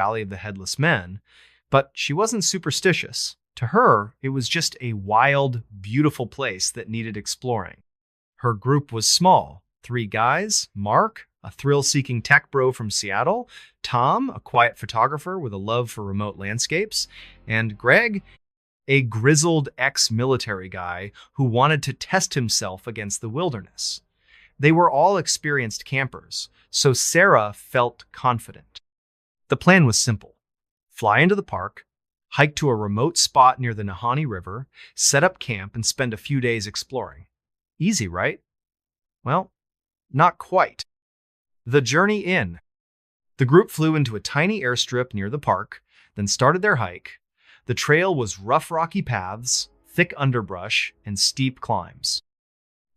Valley of the Headless Men, but she wasn't superstitious. To her, it was just a wild, beautiful place that needed exploring. Her group was small. 3 guys, Mark, a thrill-seeking tech bro from Seattle, Tom, a quiet photographer with a love for remote landscapes, and Greg, a grizzled ex-military guy who wanted to test himself against the wilderness. They were all experienced campers, so Sarah felt confident. The plan was simple. Fly into the park, hike to a remote spot near the Nahanni River, set up camp, and spend a few days exploring. Easy, right? Well, not quite. The journey in. The group flew into a tiny airstrip near the park, then started their hike. The trail was rough, rocky paths, thick underbrush, and steep climbs.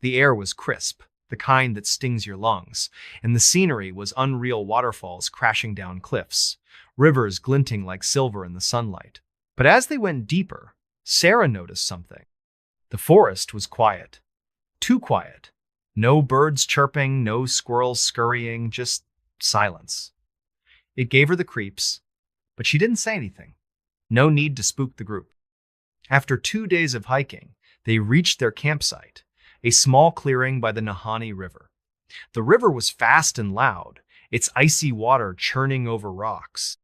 The air was crisp, the kind that stings your lungs, and the scenery was unreal waterfalls crashing down cliffs, rivers glinting like silver in the sunlight. But as they went deeper, Sarah noticed something. The forest was quiet. Too quiet. No birds chirping, no squirrels scurrying, just silence. It gave her the creeps, but she didn't say anything. No need to spook the group. After 2 days of hiking, they reached their campsite, a small clearing by the Nahanni River. The river was fast and loud, its icy water churning over rocks.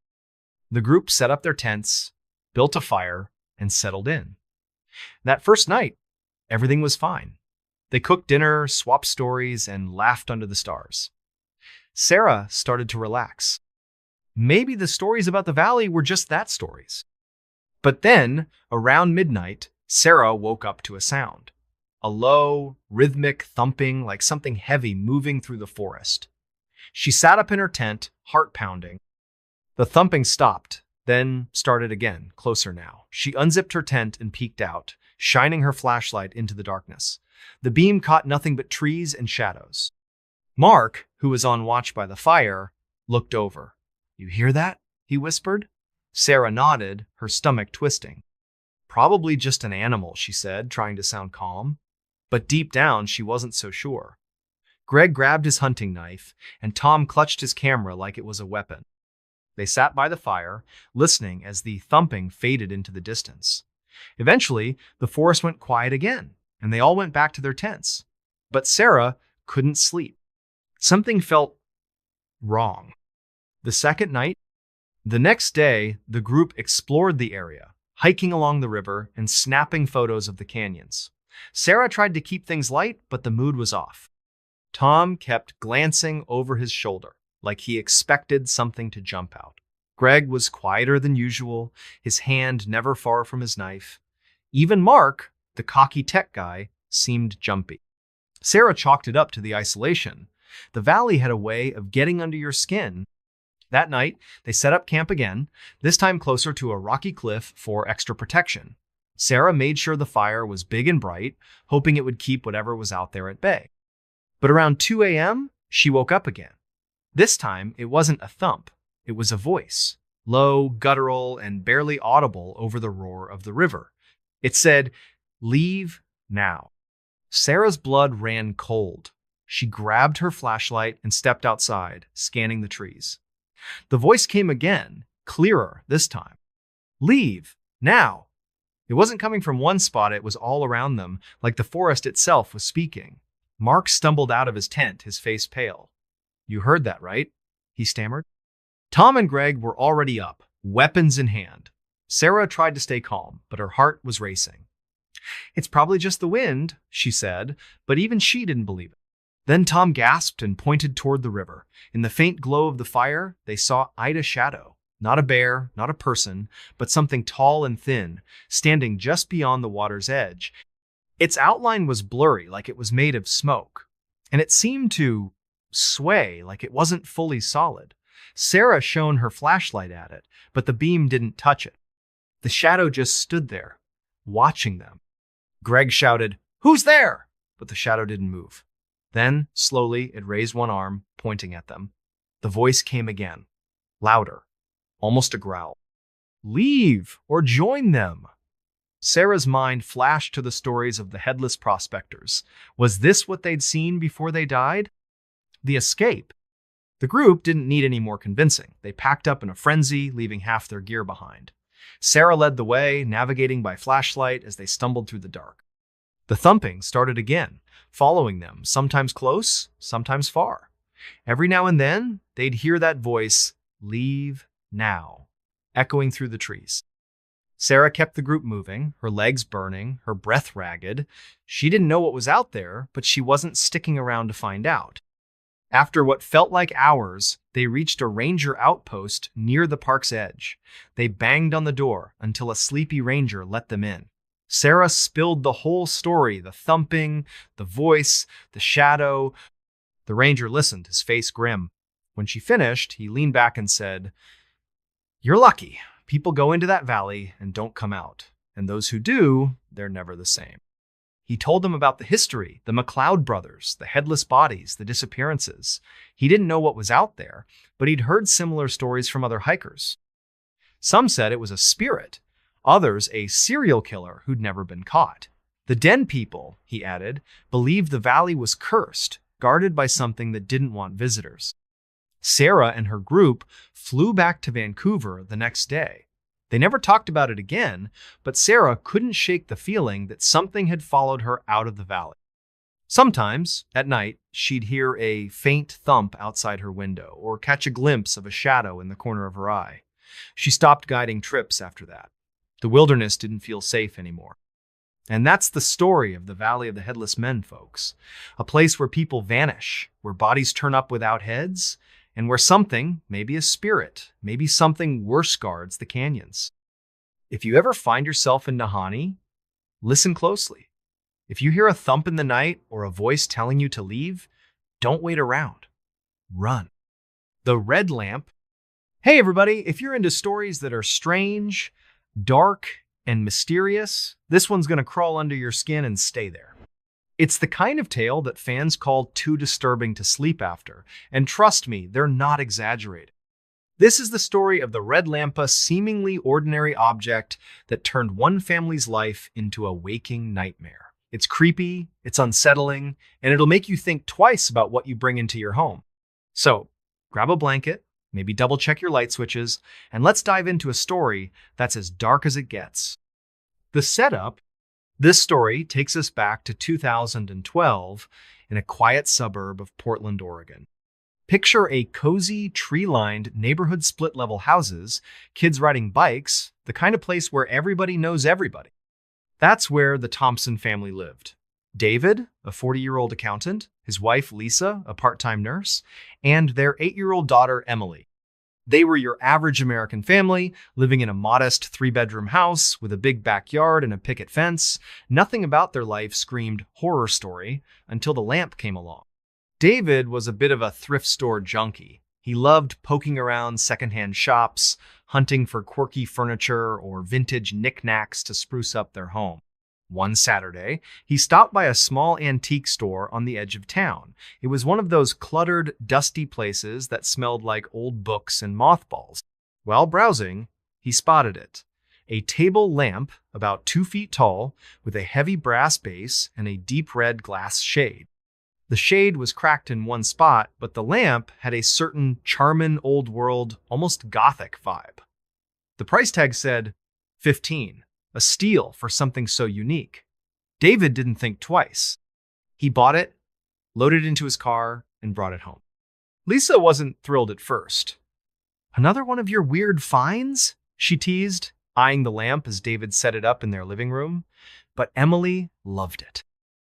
The group set up their tents, built a fire, and settled in. That first night, everything was fine. They cooked dinner, swapped stories, and laughed under the stars. Sarah started to relax. Maybe the stories about the valley were just that stories. But then, around midnight, Sarah woke up to a sound. A low, rhythmic thumping like something heavy moving through the forest. She sat up in her tent, heart pounding. The thumping stopped, then started again, closer now. She unzipped her tent and peeked out, shining her flashlight into the darkness. The beam caught nothing but trees and shadows. Mark, who was on watch by the fire, looked over. "You hear that?" he whispered. Sarah nodded, her stomach twisting. "Probably just an animal," she said, trying to sound calm. But deep down, she wasn't so sure. Greg grabbed his hunting knife, and Tom clutched his camera like it was a weapon. They sat by the fire, listening as the thumping faded into the distance. Eventually, the forest went quiet again, and they all went back to their tents. But Sarah couldn't sleep. Something felt wrong. The next day, the group explored the area, hiking along the river and snapping photos of the canyons. Sarah tried to keep things light, but the mood was off. Tom kept glancing over his shoulder, like he expected something to jump out. Greg was quieter than usual, his hand never far from his knife. Even Mark, the cocky tech guy, seemed jumpy. Sarah chalked it up to the isolation. The valley had a way of getting under your skin. That night, they set up camp again, this time closer to a rocky cliff for extra protection. Sarah made sure the fire was big and bright, hoping it would keep whatever was out there at bay. But around 2 a.m., she woke up again. This time, it wasn't a thump. It was a voice, low, guttural, and barely audible over the roar of the river. It said, "Leave now." Sarah's blood ran cold. She grabbed her flashlight and stepped outside, scanning the trees. The voice came again, clearer this time. "Leave now." It wasn't coming from one spot, it was all around them, like the forest itself was speaking. Mark stumbled out of his tent, his face pale. "You heard that, right?" he stammered. Tom and Greg were already up, weapons in hand. Sarah tried to stay calm, but her heart was racing. "It's probably just the wind," she said, but even she didn't believe it. Then Tom gasped and pointed toward the river. In the faint glow of the fire, they saw Ida's shadow. Not a bear, not a person, but something tall and thin, standing just beyond the water's edge. Its outline was blurry, like it was made of smoke, and it seemed to sway like it wasn't fully solid. Sarah shone her flashlight at it, but the beam didn't touch it. The shadow just stood there, watching them. Greg shouted, "Who's there?" But the shadow didn't move. Then, slowly, it raised one arm, pointing at them. The voice came again, louder, almost a growl. "Leave or join them." Sarah's mind flashed to the stories of the headless prospectors. Was this what they'd seen before they died? The escape. The group didn't need any more convincing. They packed up in a frenzy, leaving half their gear behind. Sarah led the way, navigating by flashlight as they stumbled through the dark. The thumping started again, following them, sometimes close, sometimes far. Every now and then, they'd hear that voice, "Leave now," echoing through the trees. Sarah kept the group moving, her legs burning, her breath ragged. She didn't know what was out there, but she wasn't sticking around to find out. After what felt like hours, they reached a ranger outpost near the park's edge. They banged on the door until a sleepy ranger let them in. Sarah spilled the whole story, the thumping, the voice, the shadow. The ranger listened, his face grim. When she finished, he leaned back and said, "You're lucky. People go into that valley and don't come out. And those who do, they're never the same." He told them about the history, the McLeod brothers, the headless bodies, the disappearances. He didn't know what was out there, but he'd heard similar stories from other hikers. Some said it was a spirit, others a serial killer who'd never been caught. The Den people, he added, believed the valley was cursed, guarded by something that didn't want visitors. Sarah and her group flew back to Vancouver the next day. They never talked about it again, but Sarah couldn't shake the feeling that something had followed her out of the valley. Sometimes, at night, she'd hear a faint thump outside her window or catch a glimpse of a shadow in the corner of her eye. She stopped guiding trips after that. The wilderness didn't feel safe anymore. And that's the story of the Valley of the Headless Men, folks. A place where people vanish, where bodies turn up without heads, and where something, maybe a spirit, maybe something worse guards the canyons. If you ever find yourself in Nahanni, listen closely. If you hear a thump in the night or a voice telling you to leave, don't wait around. Run. The Red Lamp. Hey everybody, if you're into stories that are strange, dark, and mysterious, this one's going to crawl under your skin and stay there. It's the kind of tale that fans call too disturbing to sleep after, and trust me, they're not exaggerating. This is the story of the Red Lampa, seemingly ordinary object that turned one family's life into a waking nightmare. It's creepy, it's unsettling, and it'll make you think twice about what you bring into your home. So, grab a blanket, maybe double check your light switches, and let's dive into a story that's as dark as it gets. The setup. This story takes us back to 2012 in a quiet suburb of Portland, Oregon. Picture a cozy, tree-lined neighborhood split-level houses, kids riding bikes, the kind of place where everybody knows everybody. That's where the Thompson family lived. David, a 40-year-old accountant, his wife Lisa, a part-time nurse, and their 8-year-old daughter Emily. They were your average American family, living in a modest 3-bedroom house with a big backyard and a picket fence. Nothing about their life screamed horror story until the lamp came along. David was a bit of a thrift store junkie. He loved poking around secondhand shops, hunting for quirky furniture or vintage knickknacks to spruce up their home. One Saturday, he stopped by a small antique store on the edge of town. It was one of those cluttered, dusty places that smelled like old books and mothballs. While browsing, he spotted it. A table lamp about 2 feet tall with a heavy brass base and a deep red glass shade. The shade was cracked in one spot, but the lamp had a certain charmin' old world, almost gothic vibe. The price tag said $15. A steal for something so unique. David didn't think twice. He bought it, loaded it into his car, and brought it home. Lisa wasn't thrilled at first. "Another one of your weird finds?" she teased, eyeing the lamp as David set it up in their living room. But Emily loved it.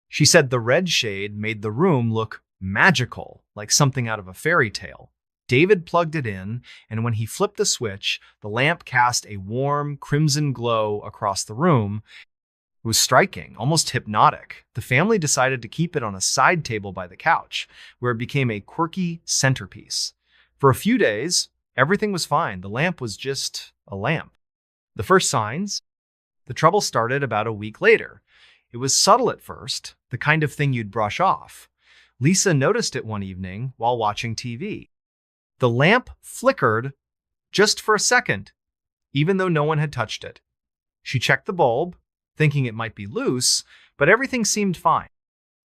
She said the red shade made the room look magical, like something out of a fairy tale. David plugged it in, and when he flipped the switch, the lamp cast a warm, crimson glow across the room. It was striking, almost hypnotic. The family decided to keep it on a side table by the couch, where it became a quirky centerpiece. For a few days, everything was fine. The lamp was just a lamp. The first signs? The trouble started about a week later. It was subtle at first, the kind of thing you'd brush off. Lisa noticed it one evening while watching TV. The lamp flickered just for a second, even though no one had touched it. She checked the bulb, thinking it might be loose, but everything seemed fine.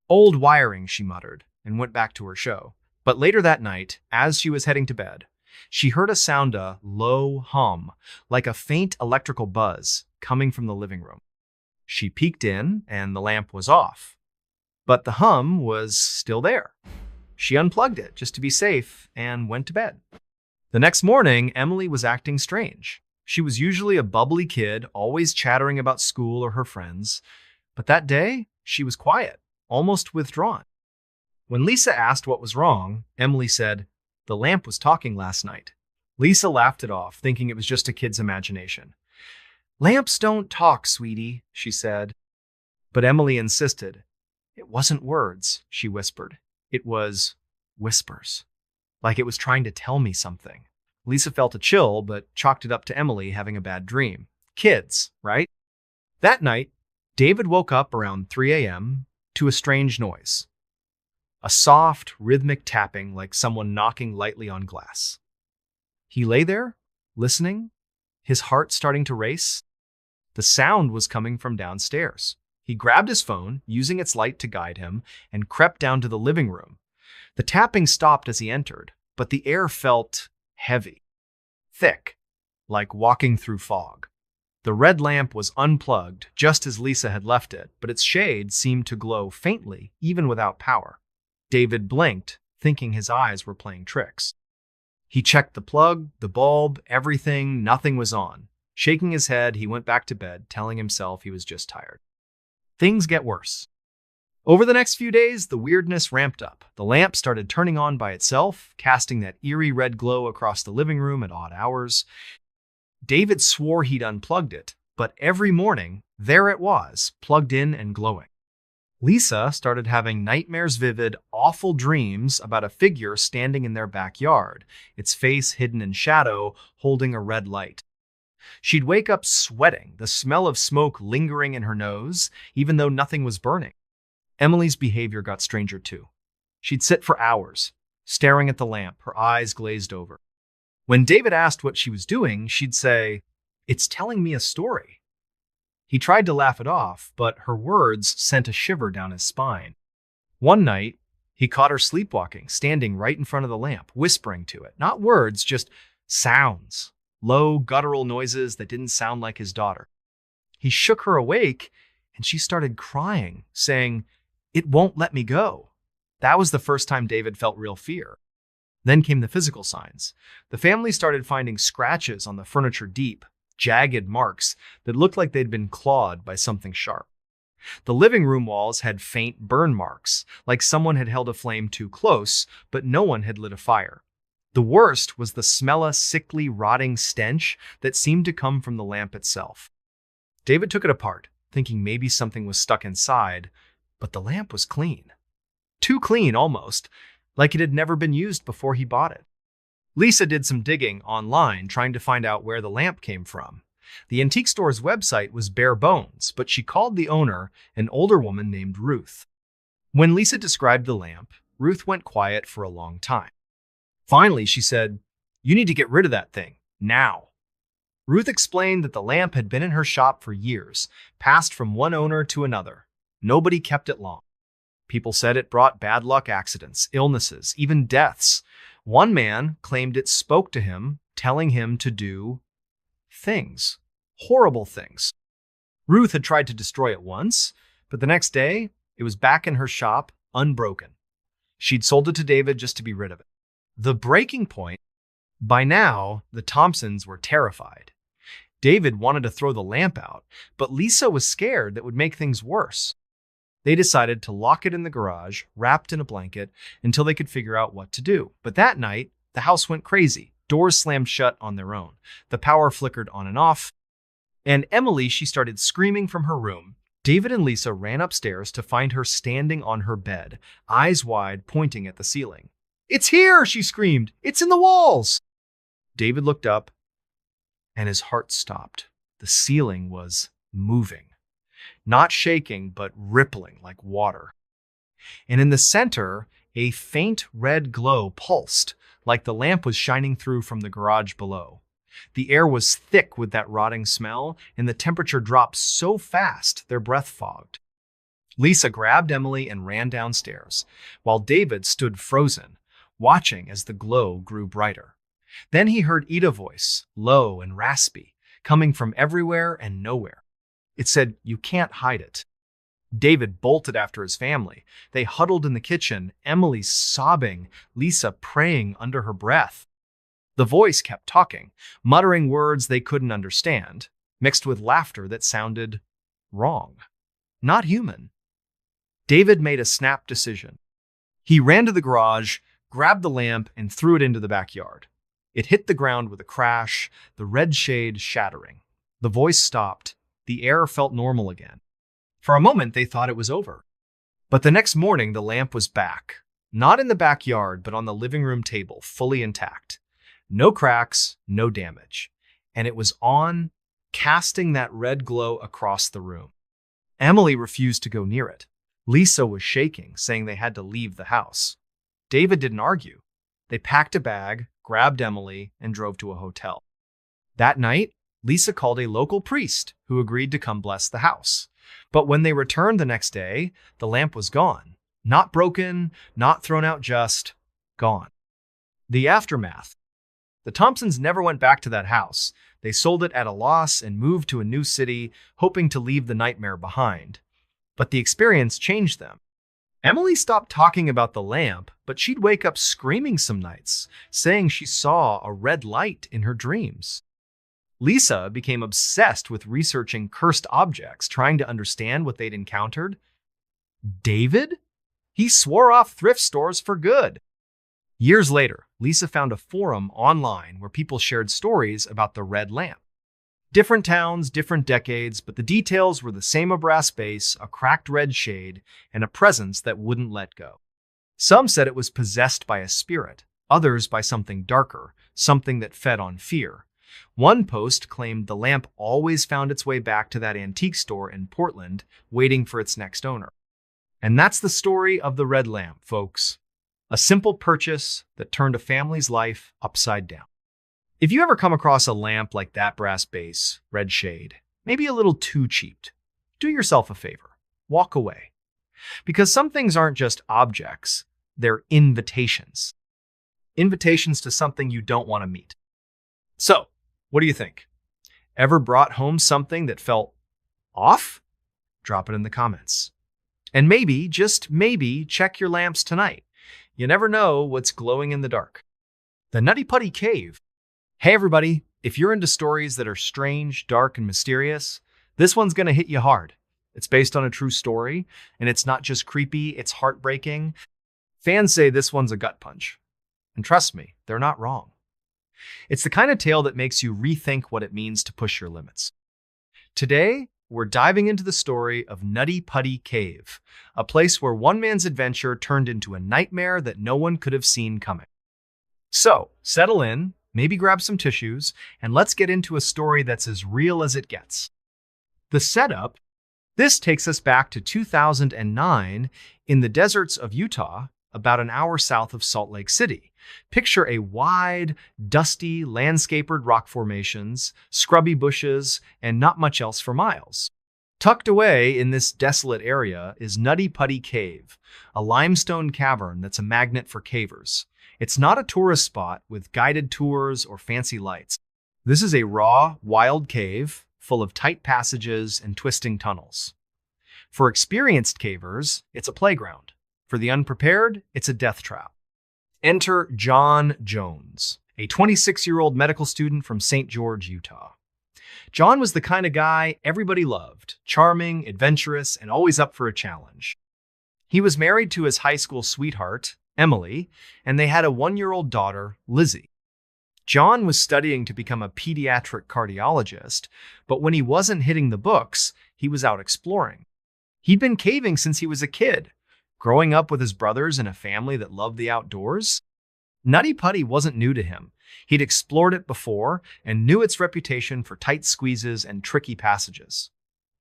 "Old wiring," she muttered, and went back to her show. But later that night, as she was heading to bed, she heard a low hum, like a faint electrical buzz, coming from the living room. She peeked in, and the lamp was off. But the hum was still there. She unplugged it just to be safe and went to bed. The next morning, Emily was acting strange. She was usually a bubbly kid, always chattering about school or her friends. But that day, she was quiet, almost withdrawn. When Lisa asked what was wrong, Emily said, "The lamp was talking last night." Lisa laughed it off, thinking it was just a kid's imagination. "Lamps don't talk, sweetie," she said. But Emily insisted. "It wasn't words," she whispered. "It was whispers, like it was trying to tell me something." Lisa felt a chill, but chalked it up to Emily having a bad dream. Kids, right? That night, David woke up around 3 a.m. to a strange noise. A soft, rhythmic tapping like someone knocking lightly on glass. He lay there, listening, his heart starting to race. The sound was coming from downstairs. He grabbed his phone, using its light to guide him, and crept down to the living room. The tapping stopped as he entered, but the air felt heavy, thick, like walking through fog. The red lamp was unplugged, just as Lisa had left it, but its shade seemed to glow faintly, even without power. David blinked, thinking his eyes were playing tricks. He checked the plug, the bulb, everything, nothing was on. Shaking his head, he went back to bed, telling himself he was just tired. Things get worse. Over the next few days, the weirdness ramped up. The lamp started turning on by itself, casting that eerie red glow across the living room at odd hours. David swore he'd unplugged it, but every morning, there it was, plugged in and glowing. Lisa started having nightmares, vivid, awful dreams about a figure standing in their backyard, its face hidden in shadow, holding a red light. She'd wake up sweating, the smell of smoke lingering in her nose, even though nothing was burning. Emily's behavior got stranger too. She'd sit for hours, staring at the lamp, her eyes glazed over. When David asked what she was doing, she'd say, "It's telling me a story." He tried to laugh it off, but her words sent a shiver down his spine. One night, he caught her sleepwalking, standing right in front of the lamp, whispering to it. Not words, just sounds. Low, guttural noises that didn't sound like his daughter. He shook her awake, and she started crying, saying, "It won't let me go." That was the first time David felt real fear. Then came the physical signs. The family started finding scratches on the furniture deep, jagged marks that looked like they'd been clawed by something sharp. The living room walls had faint burn marks, like someone had held a flame too close, but no one had lit a fire. The worst was the smell of sickly, rotting stench that seemed to come from the lamp itself. David took it apart, thinking maybe something was stuck inside, but the lamp was clean. Too clean, almost, like it had never been used before he bought it. Lisa did some digging online, trying to find out where the lamp came from. The antique store's website was bare bones, but she called the owner, an older woman named Ruth. When Lisa described the lamp, Ruth went quiet for a long time. Finally, she said, "You need to get rid of that thing, now." Ruth explained that the lamp had been in her shop for years, passed from one owner to another. Nobody kept it long. People said it brought bad luck, accidents, illnesses, even deaths. One man claimed it spoke to him, telling him to do things, horrible things. Ruth had tried to destroy it once, but the next day, it was back in her shop, unbroken. She'd sold it to David just to be rid of it. The breaking point, by now, the Thompsons were terrified. David wanted to throw the lamp out, but Lisa was scared that would make things worse. They decided to lock it in the garage, wrapped in a blanket, until they could figure out what to do. But that night, the house went crazy. Doors slammed shut on their own. The power flickered on and off. And Emily, she started screaming from her room. David and Lisa ran upstairs to find her standing on her bed, eyes wide, pointing at the ceiling. "It's here!" she screamed. "It's in the walls!" David looked up, and his heart stopped. The ceiling was moving. Not shaking, but rippling like water. And in the center, a faint red glow pulsed, like the lamp was shining through from the garage below. The air was thick with that rotting smell, and the temperature dropped so fast their breath fogged. Lisa grabbed Emily and ran downstairs, while David stood frozen, watching as the glow grew brighter. Then he heard Ida's voice, low and raspy, coming from everywhere and nowhere. It said, "You can't hide it." David bolted after his family. They huddled in the kitchen, Emily sobbing, Lisa praying under her breath. The voice kept talking, muttering words they couldn't understand, mixed with laughter that sounded wrong, not human. David made a snap decision. He ran to the garage, grabbed the lamp, and threw it into the backyard. It hit the ground with a crash, the red shade shattering. The voice stopped. The air felt normal again. For a moment, they thought it was over. But the next morning, the lamp was back. Not in the backyard, but on the living room table, fully intact. No cracks, no damage. And it was on, casting that red glow across the room. Emily refused to go near it. Lisa was shaking, saying they had to leave the house. David didn't argue. They packed a bag, grabbed Emily, and drove to a hotel. That night, Lisa called a local priest who agreed to come bless the house. But when they returned the next day, the lamp was gone. Not broken, not thrown out, just gone. The aftermath. The Thompsons never went back to that house. They sold it at a loss and moved to a new city, hoping to leave the nightmare behind. But the experience changed them. Emily stopped talking about the lamp, but she'd wake up screaming some nights, saying she saw a red light in her dreams. Lisa became obsessed with researching cursed objects, trying to understand what they'd encountered. David? He swore off thrift stores for good. Years later, Lisa found a forum online where people shared stories about the red lamp. Different towns, different decades, but the details were the same: a brass base, a cracked red shade, and a presence that wouldn't let go. Some said it was possessed by a spirit, others by something darker, something that fed on fear. One post claimed the lamp always found its way back to that antique store in Portland, waiting for its next owner. And that's the story of the red lamp, folks. A simple purchase that turned a family's life upside down. If you ever come across a lamp like that brass base, red shade, maybe a little too cheap, do yourself a favor. Walk away. Because some things aren't just objects, they're invitations. Invitations to something you don't want to meet. So, what do you think? Ever brought home something that felt off? Drop it in the comments. And maybe, just maybe, check your lamps tonight. You never know what's glowing in the dark. The Nutty Putty Cave. Hey everybody, if you're into stories that are strange, dark, and mysterious, this one's gonna hit you hard. It's based on a true story, and it's not just creepy, it's heartbreaking. Fans say this one's a gut punch. And trust me, they're not wrong. It's the kind of tale that makes you rethink what it means to push your limits. Today, we're diving into the story of Nutty Putty Cave, a place where one man's adventure turned into a nightmare that no one could have seen coming. So, settle in, maybe grab some tissues, and let's get into a story that's as real as it gets. The setup. This takes us back to 2009 in the deserts of Utah, about an hour south of Salt Lake City. Picture a wide, dusty, landscaped rock formations, scrubby bushes, and not much else for miles. Tucked away in this desolate area is Nutty Putty Cave, a limestone cavern that's a magnet for cavers. It's not a tourist spot with guided tours or fancy lights. This is a raw, wild cave full of tight passages and twisting tunnels. For experienced cavers, it's a playground. For the unprepared, it's a death trap. Enter John Jones, a 26-year-old medical student from St. George, Utah. John was the kind of guy everybody loved, charming, adventurous, and always up for a challenge. He was married to his high school sweetheart, Emily, and they had a 1-year-old daughter, Lizzie. John was studying to become a pediatric cardiologist, but when he wasn't hitting the books, he was out exploring. He'd been caving since he was a kid, growing up with his brothers in a family that loved the outdoors. Nutty Putty wasn't new to him. He'd explored it before and knew its reputation for tight squeezes and tricky passages.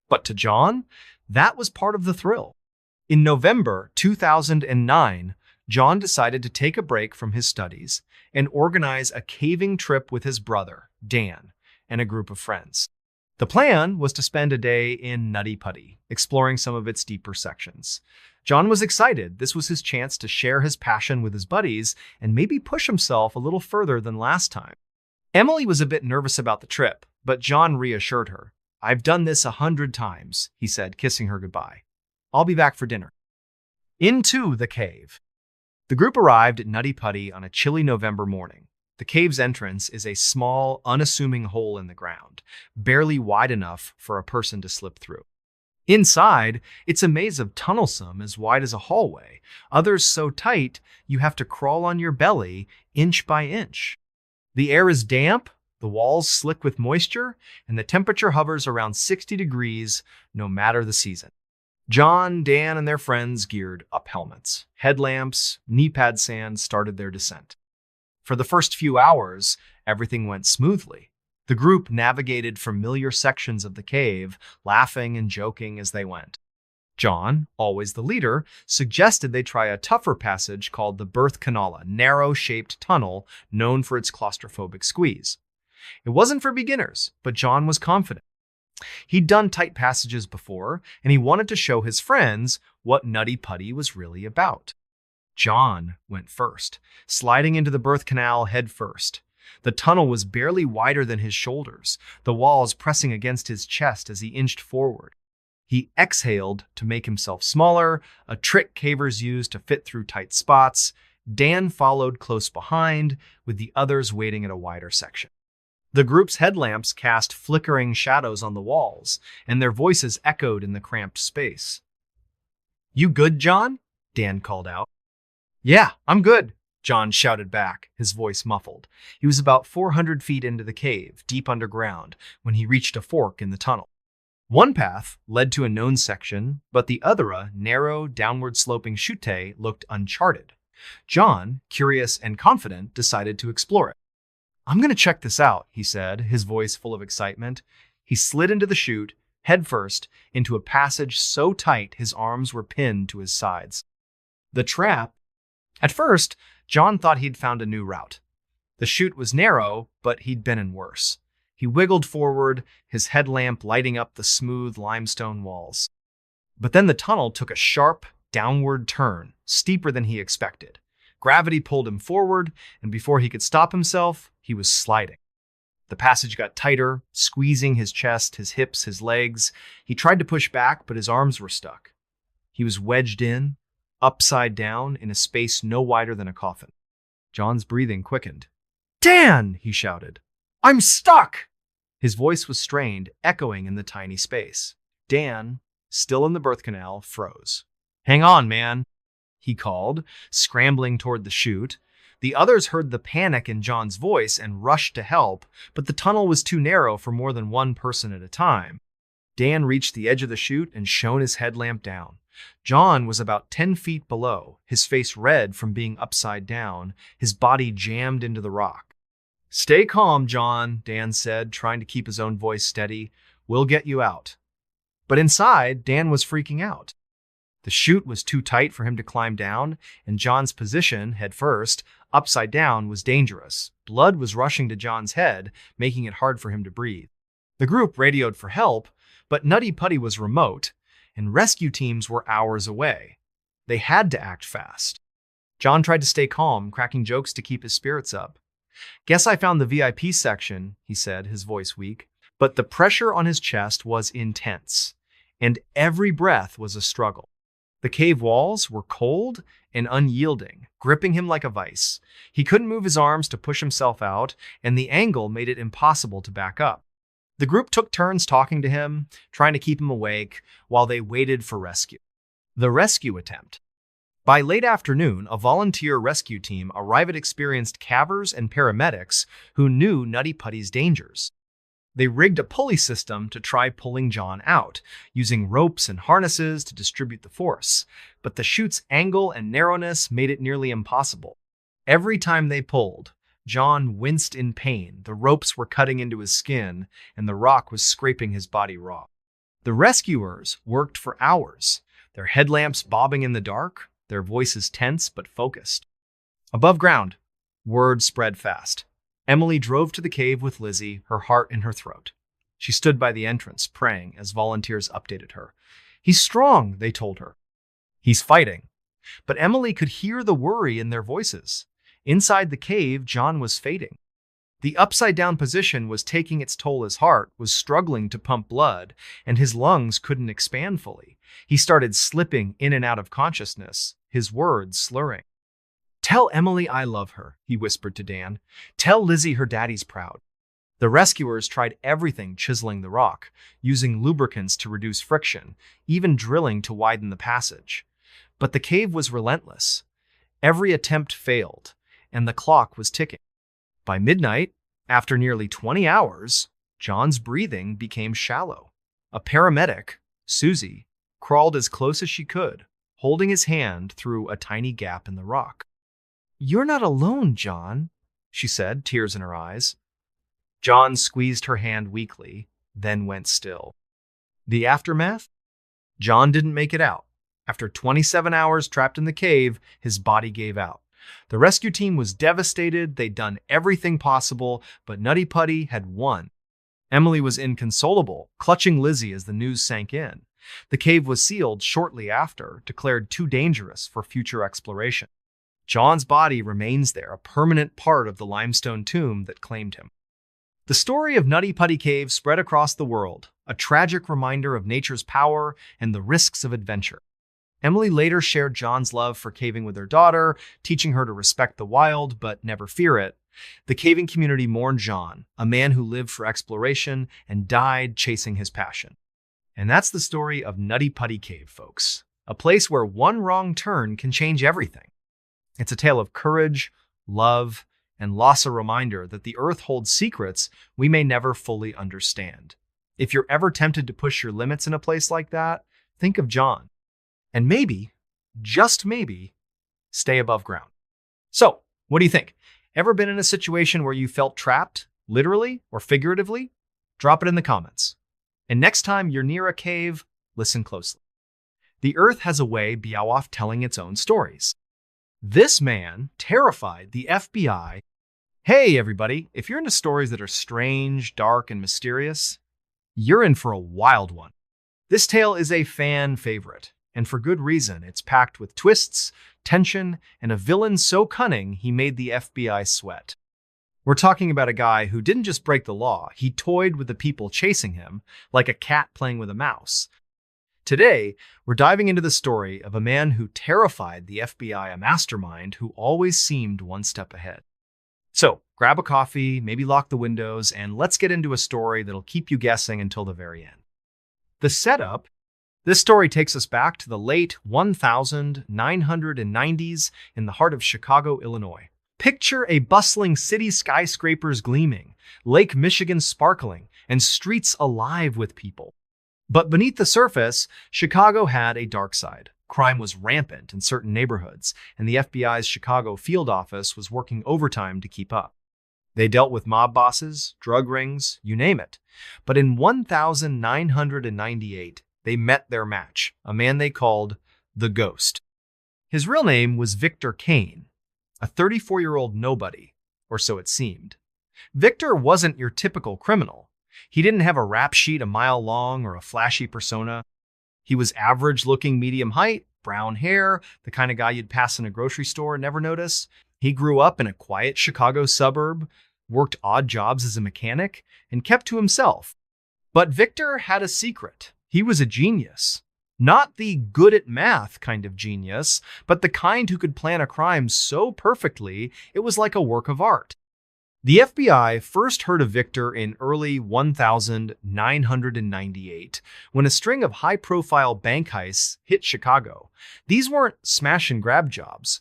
But to John, that was part of the thrill. In November 2009, John decided to take a break from his studies and organize a caving trip with his brother, Dan, and a group of friends. The plan was to spend a day in Nutty Putty, exploring some of its deeper sections. John was excited. This was his chance to share his passion with his buddies and maybe push himself a little further than last time. Emily was a bit nervous about the trip, but John reassured her. "I've done this 100 times," he said, kissing her goodbye. "I'll be back for dinner." Into the cave. The group arrived at Nutty Putty on a chilly November morning. The cave's entrance is a small, unassuming hole in the ground, barely wide enough for a person to slip through. Inside, it's a maze of tunnels, some as wide as a hallway, others so tight you have to crawl on your belly inch by inch. The air is damp, the walls slick with moisture, and the temperature hovers around 60 degrees no matter the season. John, Dan, and their friends geared up helmets. Headlamps, knee-pad sand started their descent. For the first few hours, everything went smoothly. The group navigated familiar sections of the cave, laughing and joking as they went. John, always the leader, suggested they try a tougher passage called the Birth Canal, a narrow-shaped tunnel known for its claustrophobic squeeze. It wasn't for beginners, but John was confident. He'd done tight passages before, and he wanted to show his friends what Nutty Putty was really about. John went first, sliding into the birth canal head first. The tunnel was barely wider than his shoulders, the walls pressing against his chest as he inched forward. He exhaled to make himself smaller, a trick cavers use to fit through tight spots. Dan followed close behind, with the others waiting at a wider section. The group's headlamps cast flickering shadows on the walls, and their voices echoed in the cramped space. "You good, John?" Dan called out. "Yeah, I'm good," John shouted back, his voice muffled. He was about 400 feet into the cave, deep underground, when he reached a fork in the tunnel. One path led to a known section, but the other, a narrow, downward-sloping chute, looked uncharted. John, curious and confident, decided to explore it. "I'm going to check this out," he said, his voice full of excitement. He slid into the chute, headfirst, into a passage so tight his arms were pinned to his sides. The trap. At first, John thought he'd found a new route. The chute was narrow, but he'd been in worse. He wiggled forward, his headlamp lighting up the smooth limestone walls. But then the tunnel took a sharp, downward turn, steeper than he expected. Gravity pulled him forward, and before he could stop himself, he was sliding. The passage got tighter, squeezing his chest, his hips, his legs. He tried to push back, but his arms were stuck. He was wedged in, upside down, in a space no wider than a coffin. John's breathing quickened. "Dan!" he shouted. "I'm stuck!" His voice was strained, echoing in the tiny space. Dan, still in the birth canal, froze. "Hang on, man," he called, scrambling toward the chute. The others heard the panic in John's voice and rushed to help, but the tunnel was too narrow for more than one person at a time. Dan reached the edge of the chute and shone his headlamp down. John was about 10 feet below, his face red from being upside down, his body jammed into the rock. "Stay calm, John," Dan said, trying to keep his own voice steady. "We'll get you out." But inside, Dan was freaking out. The chute was too tight for him to climb down, and John's position, head first, upside down, was dangerous. Blood was rushing to John's head, making it hard for him to breathe. The group radioed for help, but Nutty Putty was remote, and rescue teams were hours away. They had to act fast. John tried to stay calm, cracking jokes to keep his spirits up. "Guess I found the VIP section," he said, his voice weak. But the pressure on his chest was intense, and every breath was a struggle. The cave walls were cold and unyielding, gripping him like a vice. He couldn't move his arms to push himself out, and the angle made it impossible to back up. The group took turns talking to him, trying to keep him awake, while they waited for rescue. The rescue attempt. By late afternoon, a volunteer rescue team arrived at experienced cavers and paramedics who knew Nutty Putty's dangers. They rigged a pulley system to try pulling John out, using ropes and harnesses to distribute the force, but the chute's angle and narrowness made it nearly impossible. Every time they pulled, John winced in pain. The ropes were cutting into his skin, and the rock was scraping his body raw. The rescuers worked for hours, their headlamps bobbing in the dark, their voices tense but focused. Above ground, word spread fast. Emily drove to the cave with Lizzie, her heart in her throat. She stood by the entrance, praying as volunteers updated her. "He's strong," they told her. He's fighting. But Emily could hear the worry in their voices. Inside the cave, John was fading. The upside-down position was taking its toll. His heart was struggling to pump blood, and his lungs couldn't expand fully. He started slipping in and out of consciousness, his words slurring. "Tell Emily I love her," he whispered to Dan. "Tell Lizzie her daddy's proud." The rescuers tried everything, chiseling the rock, using lubricants to reduce friction, even drilling to widen the passage. But the cave was relentless. Every attempt failed, and the clock was ticking. By midnight, after nearly 20 hours, John's breathing became shallow. A paramedic, Susie, crawled as close as she could, holding his hand through a tiny gap in the rock. "You're not alone, John," she said, tears in her eyes. John squeezed her hand weakly, then went still. The aftermath? John didn't make it out. After 27 hours trapped in the cave, his body gave out. The rescue team was devastated. They'd done everything possible, but Nutty Putty had won. Emily was inconsolable, clutching Lizzie as the news sank in. The cave was sealed shortly after, declared too dangerous for future exploration. John's body remains there, a permanent part of the limestone tomb that claimed him. The story of Nutty Putty Cave spread across the world, a tragic reminder of nature's power and the risks of adventure. Emily later shared John's love for caving with her daughter, teaching her to respect the wild but never fear it. The caving community mourned John, a man who lived for exploration and died chasing his passion. And that's the story of Nutty Putty Cave, folks. A place where one wrong turn can change everything. It's a tale of courage, love, and loss, a reminder that the earth holds secrets we may never fully understand. If you're ever tempted to push your limits in a place like that, think of John. And maybe, just maybe, stay above ground. So, what do you think? Ever been in a situation where you felt trapped, literally or figuratively? Drop it in the comments. And next time you're near a cave, listen closely. The earth has a way of telling its own stories. This man terrified the FBI. Hey, everybody, if you're into stories that are strange, dark, and mysterious, you're in for a wild one. This tale is a fan favorite. And for good reason. It's packed with twists, tension, and a villain so cunning he made the FBI sweat. We're talking about a guy who didn't just break the law, he toyed with the people chasing him like a cat playing with a mouse. Today, we're diving into the story of a man who terrified the FBI, a mastermind who always seemed one step ahead. So, grab a coffee, maybe lock the windows, and let's get into a story that'll keep you guessing until the very end. The setup. This story takes us back to the late 1990s in the heart of Chicago, Illinois. Picture a bustling city, skyscrapers gleaming, Lake Michigan sparkling, and streets alive with people. But beneath the surface, Chicago had a dark side. Crime was rampant in certain neighborhoods, and the FBI's Chicago field office was working overtime to keep up. They dealt with mob bosses, drug rings, you name it. But in 1998, they met their match, a man they called the Ghost. His real name was Victor Kane, a 34-year-old nobody, or so it seemed. Victor wasn't your typical criminal. He didn't have a rap sheet a mile long or a flashy persona. He was average-looking, medium height, brown hair, the kind of guy you'd pass in a grocery store and never notice. He grew up in a quiet Chicago suburb, worked odd jobs as a mechanic, and kept to himself. But Victor had a secret. He was a genius. Not the good at math kind of genius, but the kind who could plan a crime so perfectly it was like a work of art. The FBI first heard of Victor in early 1998 when a string of high-profile bank heists hit Chicago. These weren't smash-and-grab jobs.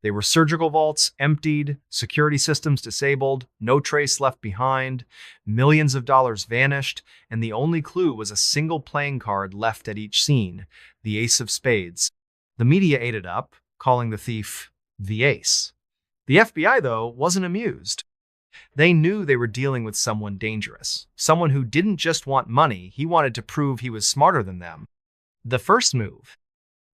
They were surgical vaults emptied, security systems disabled, no trace left behind, millions of dollars vanished, and the only clue was a single playing card left at each scene, the ace of spades. The media ate it up, calling the thief the ace. The FBI, though, wasn't amused. They knew they were dealing with someone dangerous, someone who didn't just want money, he wanted to prove he was smarter than them. The first move.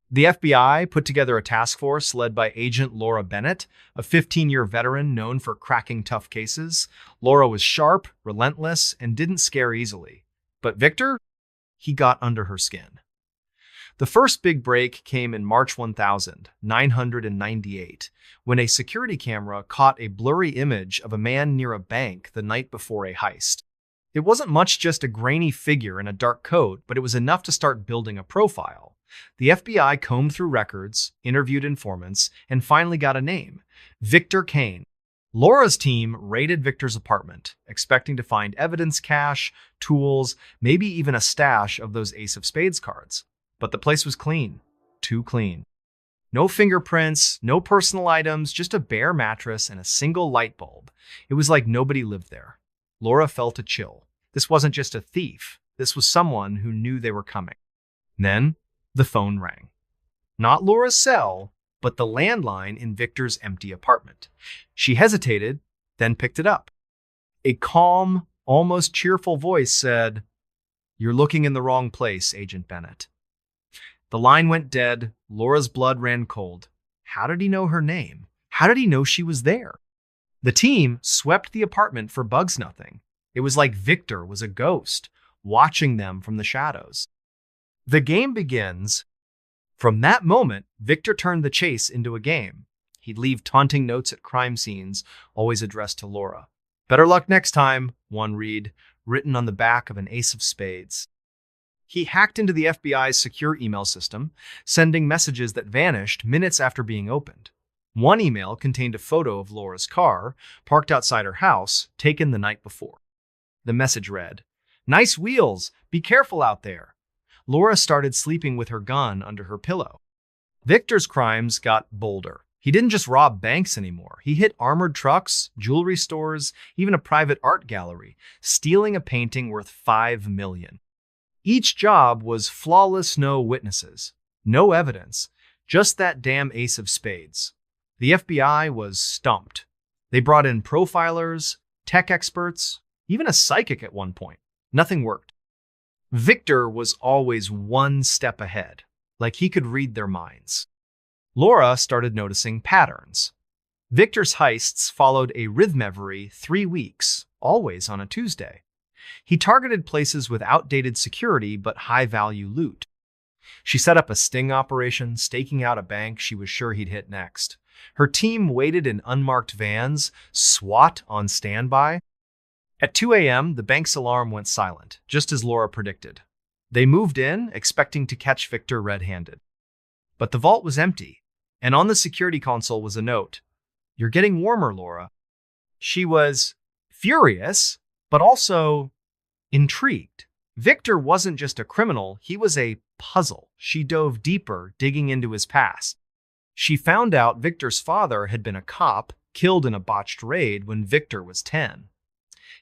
The FBI put together a task force led by Agent Laura Bennett, a 15-year veteran known for cracking tough cases. Laura was sharp, relentless, and didn't scare easily. But Victor? He got under her skin. The first big break came in March 1998, when a security camera caught a blurry image of a man near a bank the night before a heist. It wasn't much, just a grainy figure in a dark coat, but it was enough to start building a profile. The FBI combed through records, interviewed informants, and finally got a name: Victor Kane. Laura's team raided Victor's apartment, expecting to find evidence cache, tools, maybe even a stash of those Ace of Spades cards. But the place was clean. Too clean. No fingerprints, no personal items, just a bare mattress and a single light bulb. It was like nobody lived there. Laura felt a chill. This wasn't just a thief. This was someone who knew they were coming. Then, the phone rang. Not Laura's cell, but the landline in Victor's empty apartment. She hesitated, then picked it up. A calm, almost cheerful voice said, "You're looking in the wrong place, Agent Bennett." The line went dead. Laura's blood ran cold. How did he know her name? How did he know she was there? The team swept the apartment for bugs nothing. It was like Victor was a ghost, watching them from the shadows. The game begins. From that moment, Victor turned the chase into a game. He'd leave taunting notes at crime scenes, always addressed to Laura. "Better luck next time," one read, written on the back of an Ace of Spades. He hacked into the FBI's secure email system, sending messages that vanished minutes after being opened. One email contained a photo of Laura's car, parked outside her house, taken the night before. The message read, "Nice wheels, be careful out there." Laura started sleeping with her gun under her pillow. Victor's crimes got bolder. He didn't just rob banks anymore. He hit armored trucks, jewelry stores, even a private art gallery, stealing a painting worth $5 million. Each job was flawless, no witnesses, no evidence, just that damn Ace of Spades. The FBI was stumped. They brought in profilers, tech experts, even a psychic at one point. Nothing worked. Victor was always one step ahead, like he could read their minds. Laura started noticing patterns. Victor's heists followed a rhythm every 3 weeks, always on a Tuesday. He targeted places with outdated security but high-value loot. She set up a sting operation, staking out a bank she was sure he'd hit next. Her team waited in unmarked vans, SWAT on standby. At 2 a.m., the bank's alarm went silent, just as Laura predicted. They moved in, expecting to catch Victor red-handed. But the vault was empty, and on the security console was a note. "You're getting warmer, Laura." She was furious, but also intrigued. Victor wasn't just a criminal, he was a puzzle. She dove deeper, digging into his past. She found out Victor's father had been a cop, killed in a botched raid when Victor was 10.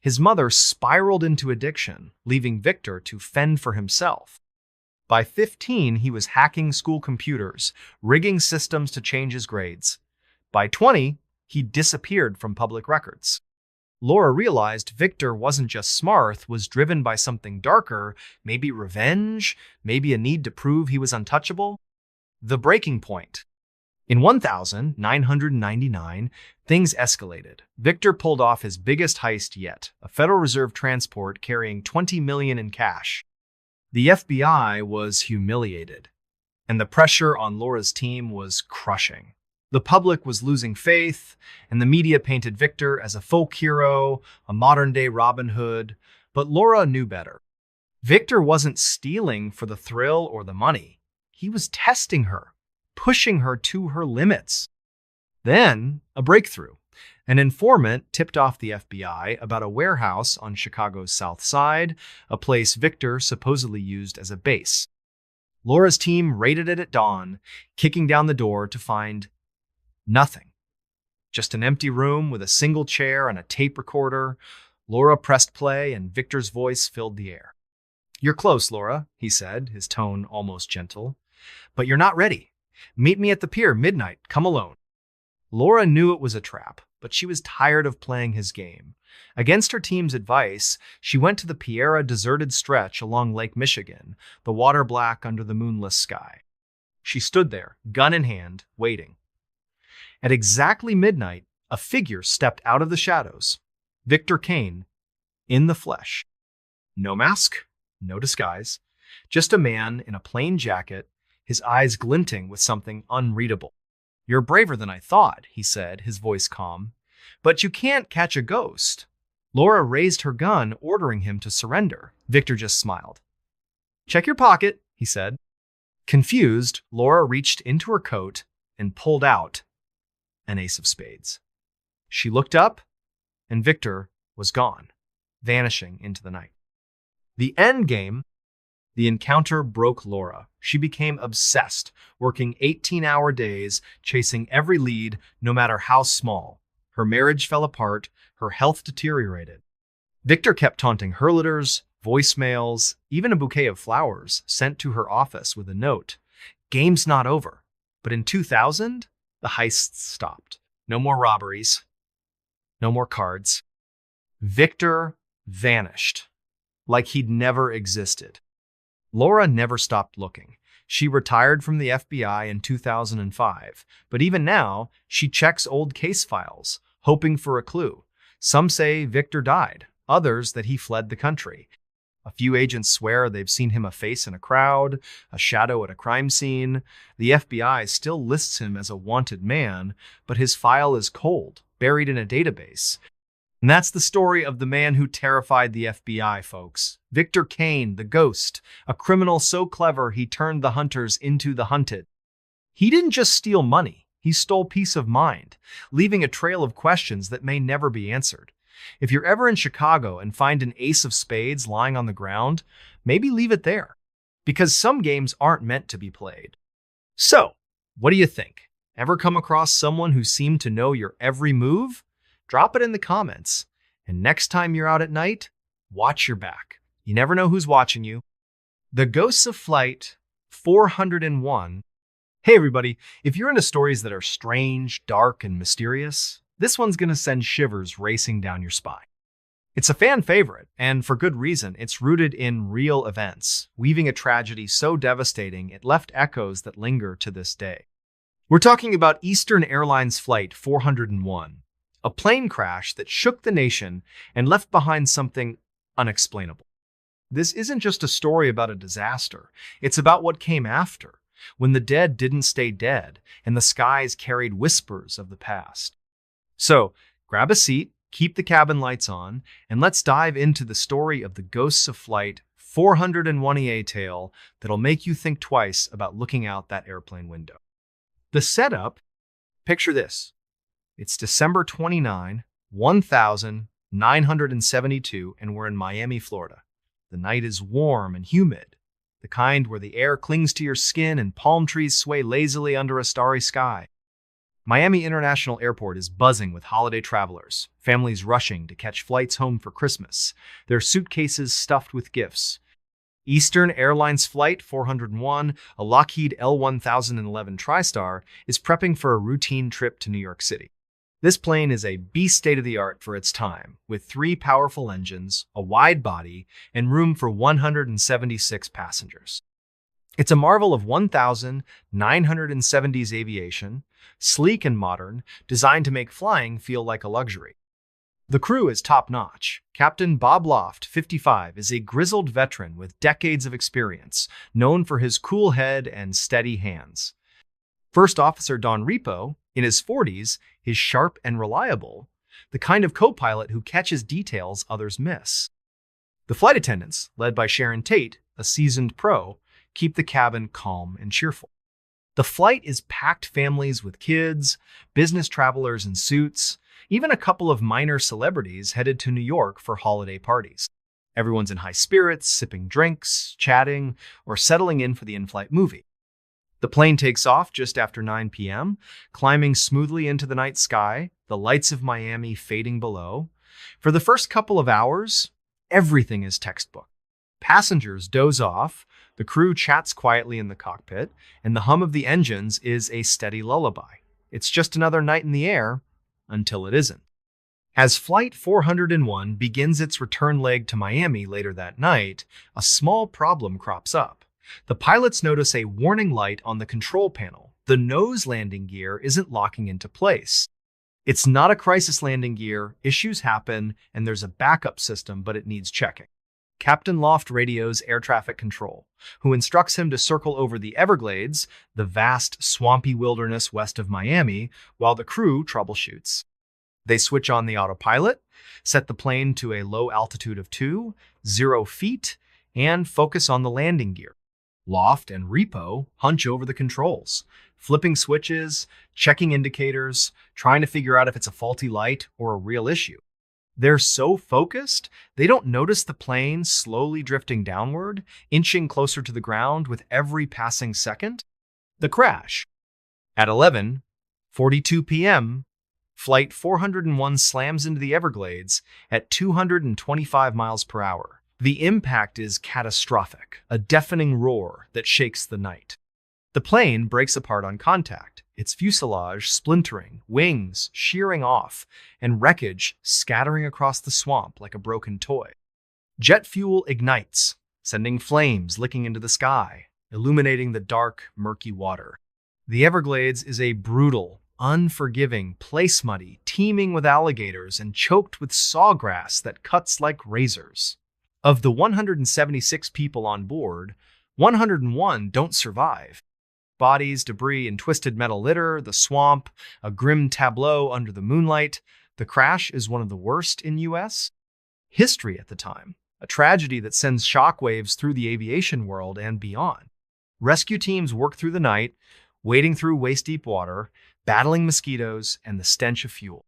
His mother spiraled into addiction, leaving Victor to fend for himself. By 15, he was hacking school computers, rigging systems to change his grades. By 20, he disappeared from public records. Laura realized Victor wasn't just smart, was driven by something darker, maybe revenge, maybe a need to prove he was untouchable. The breaking point. In 1999, things escalated. Victor pulled off his biggest heist yet, a Federal Reserve transport carrying $20 million in cash. The FBI was humiliated, and the pressure on Laura's team was crushing. The public was losing faith, and the media painted Victor as a folk hero, a modern-day Robin Hood, but Laura knew better. Victor wasn't stealing for the thrill or the money. He was testing her, pushing her to her limits. Then, a breakthrough. An informant tipped off the FBI about a warehouse on Chicago's South Side, a place Victor supposedly used as a base. Laura's team raided it at dawn, kicking down the door to find nothing. Just an empty room with a single chair and a tape recorder. Laura pressed play, and Victor's voice filled the air. "You're close, Laura," he said, his tone almost gentle. "But you're not ready. Meet me at the pier, midnight. Come alone." Laura knew it was a trap, but she was tired of playing his game. Against her team's advice, she went to the Piera deserted stretch along Lake Michigan, the water black under the moonless sky. She stood there, gun in hand, waiting. At exactly midnight, a figure stepped out of the shadows. Victor Kane, in the flesh. No mask, no disguise, just a man in a plain jacket, his eyes glinting with something unreadable. "You're braver than I thought," he said, his voice calm. "But you can't catch a ghost." Laura raised her gun, ordering him to surrender. Victor just smiled. "Check your pocket," he said. Confused, Laura reached into her coat and pulled out an ace of spades. She looked up, and Victor was gone, vanishing into the night. The end game. The encounter broke Laura. She became obsessed, working 18-hour days, chasing every lead, no matter how small. Her marriage fell apart, her health deteriorated. Victor kept taunting her letters, voicemails, even a bouquet of flowers sent to her office with a note. "Game's not over." But in 2000, the heists stopped. No more robberies. No more cards. Victor vanished, like he'd never existed. Laura never stopped looking. She retired from the FBI in 2005, but even now, she checks old case files, hoping for a clue. Some say Victor died, others that he fled the country. A few agents swear they've seen him a face in a crowd, a shadow at a crime scene. The FBI still lists him as a wanted man, but his file is cold, buried in a database. And that's the story of the man who terrified the FBI, folks. Victor Kane, the ghost, a criminal so clever he turned the hunters into the hunted. He didn't just steal money, he stole peace of mind, leaving a trail of questions that may never be answered. If you're ever in Chicago and find an ace of spades lying on the ground, maybe leave it there, because some games aren't meant to be played. So, what do you think? Ever come across someone who seemed to know your every move? Drop it in the comments. And next time you're out at night, watch your back. You never know who's watching you. The Ghosts of Flight 401. Hey everybody, if you're into stories that are strange, dark, and mysterious, this one's gonna send shivers racing down your spine. It's a fan favorite, and for good reason. It's rooted in real events, weaving a tragedy so devastating it left echoes that linger to this day. We're talking about Eastern Airlines Flight 401. A plane crash that shook the nation and left behind something unexplainable. This isn't just a story about a disaster. It's about what came after, when the dead didn't stay dead and the skies carried whispers of the past. So, grab a seat, keep the cabin lights on, and let's dive into the story of the Ghosts of Flight 401 tale that'll make you think twice about looking out that airplane window. The setup, picture this. It's December 29, 1972, and we're in Miami, Florida. The night is warm and humid, the kind where the air clings to your skin and palm trees sway lazily under a starry sky. Miami International Airport is buzzing with holiday travelers, families rushing to catch flights home for Christmas, their suitcases stuffed with gifts. Eastern Airlines Flight 401, a Lockheed L-1011 TriStar, is prepping for a routine trip to New York City. This plane is a beast state-of-the-art for its time, with 3 powerful engines, a wide body, and room for 176 passengers. It's a marvel of 1970s aviation, sleek and modern, designed to make flying feel like a luxury. The crew is top-notch. Captain Bob Loft, 55, is a grizzled veteran with decades of experience, known for his cool head and steady hands. First Officer Don Repo, in his 40s, is sharp and reliable, the kind of co-pilot who catches details others miss. The flight attendants, led by Sharon Tate, a seasoned pro, keep the cabin calm and cheerful. The flight is packed families with kids, business travelers in suits, even a couple of minor celebrities headed to New York for holiday parties. Everyone's in high spirits, sipping drinks, chatting, or settling in for the in-flight movie. The plane takes off just after 9 p.m., climbing smoothly into the night sky, the lights of Miami fading below. For the first couple of hours, everything is textbook. Passengers doze off, the crew chats quietly in the cockpit, and the hum of the engines is a steady lullaby. It's just another night in the air, until it isn't. As Flight 401 begins its return leg to Miami later that night, a small problem crops up. The pilots notice a warning light on the control panel. The nose landing gear isn't locking into place. It's not a crisis landing gear, issues happen, and there's a backup system, but it needs checking. Captain Loft radios air traffic control, who instructs him to circle over the Everglades, the vast, swampy wilderness west of Miami, while the crew troubleshoots. They switch on the autopilot, set the plane to a low altitude of 0 feet, and focus on the landing gear. Loft and Repo hunch over the controls, flipping switches, checking indicators, trying to figure out if it's a faulty light or a real issue. They're so focused, they don't notice the plane slowly drifting downward, inching closer to the ground with every passing second. The crash. At 11:42 p.m., Flight 401 slams into the Everglades at 225 miles per hour. The impact is catastrophic, a deafening roar that shakes the night. The plane breaks apart on contact, its fuselage splintering, wings shearing off, and wreckage scattering across the swamp like a broken toy. Jet fuel ignites, sending flames licking into the sky, illuminating the dark, murky water. The Everglades is a brutal, unforgiving place muddy, teeming with alligators and choked with sawgrass that cuts like razors. Of the 176 people on board, 101 don't survive. Bodies, debris, and twisted metal litter, the swamp, a grim tableau under the moonlight. The crash is one of the worst in U.S. history at the time, a tragedy that sends shockwaves through the aviation world and beyond. Rescue teams work through the night, wading through waist-deep water, battling mosquitoes and the stench of fuel.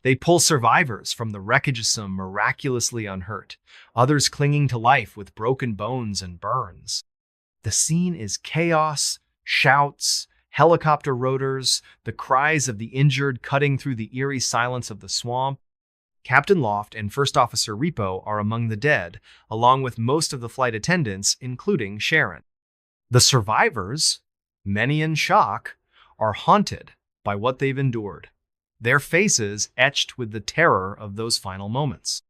They pull survivors from the wreckage of some miraculously unhurt, others clinging to life with broken bones and burns. The scene is chaos, shouts, helicopter rotors, the cries of the injured cutting through the eerie silence of the swamp. Captain Loft and First Officer Repo are among the dead, along with most of the flight attendants, including Sharon. The survivors, many in shock, are haunted by what they've endured, their faces etched with the terror of those final moments.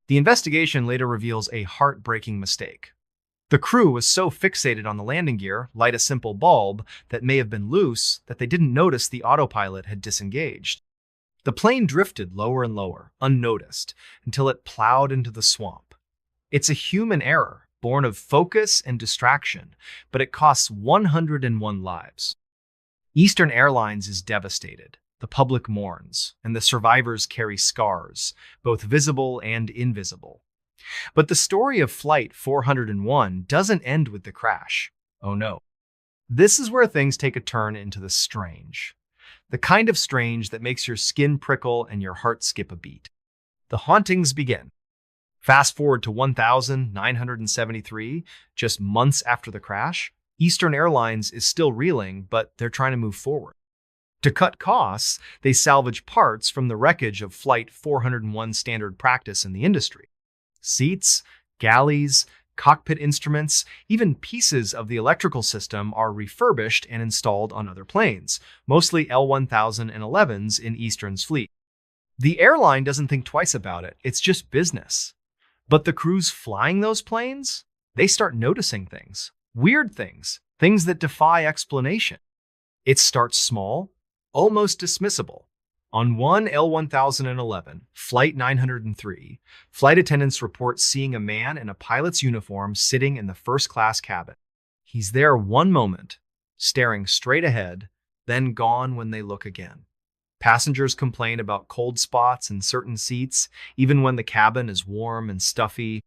The investigation later reveals a heartbreaking mistake. The crew was so fixated on the landing gear, light a simple bulb, that may have been loose, that they didn't notice the autopilot had disengaged. The plane drifted lower and lower, unnoticed, until it plowed into the swamp. It's a human error, born of focus and distraction, but it costs 101 lives. Eastern Airlines is devastated. The public mourns, and the survivors carry scars, both visible and invisible. But the story of Flight 401 doesn't end with the crash. Oh no. This is where things take a turn into the strange. The kind of strange that makes your skin prickle and your heart skip a beat. The hauntings begin. Fast forward to 1973, just months after the crash. Eastern Airlines is still reeling, but they're trying to move forward. To cut costs, they salvage parts from the wreckage of Flight 401 standard practice in the industry. Seats, galleys, cockpit instruments, even pieces of the electrical system are refurbished and installed on other planes, mostly L-1011s in Eastern's fleet. The airline doesn't think twice about it, it's just business. But the crews flying those planes, they start noticing things, weird things, things that defy explanation. It starts small, almost dismissible. On one L-1011, Flight 903, flight attendants report seeing a man in a pilot's uniform sitting in the first-class cabin. He's there one moment, staring straight ahead, then gone when they look again. Passengers complain about cold spots in certain seats, even when the cabin is warm and stuffy.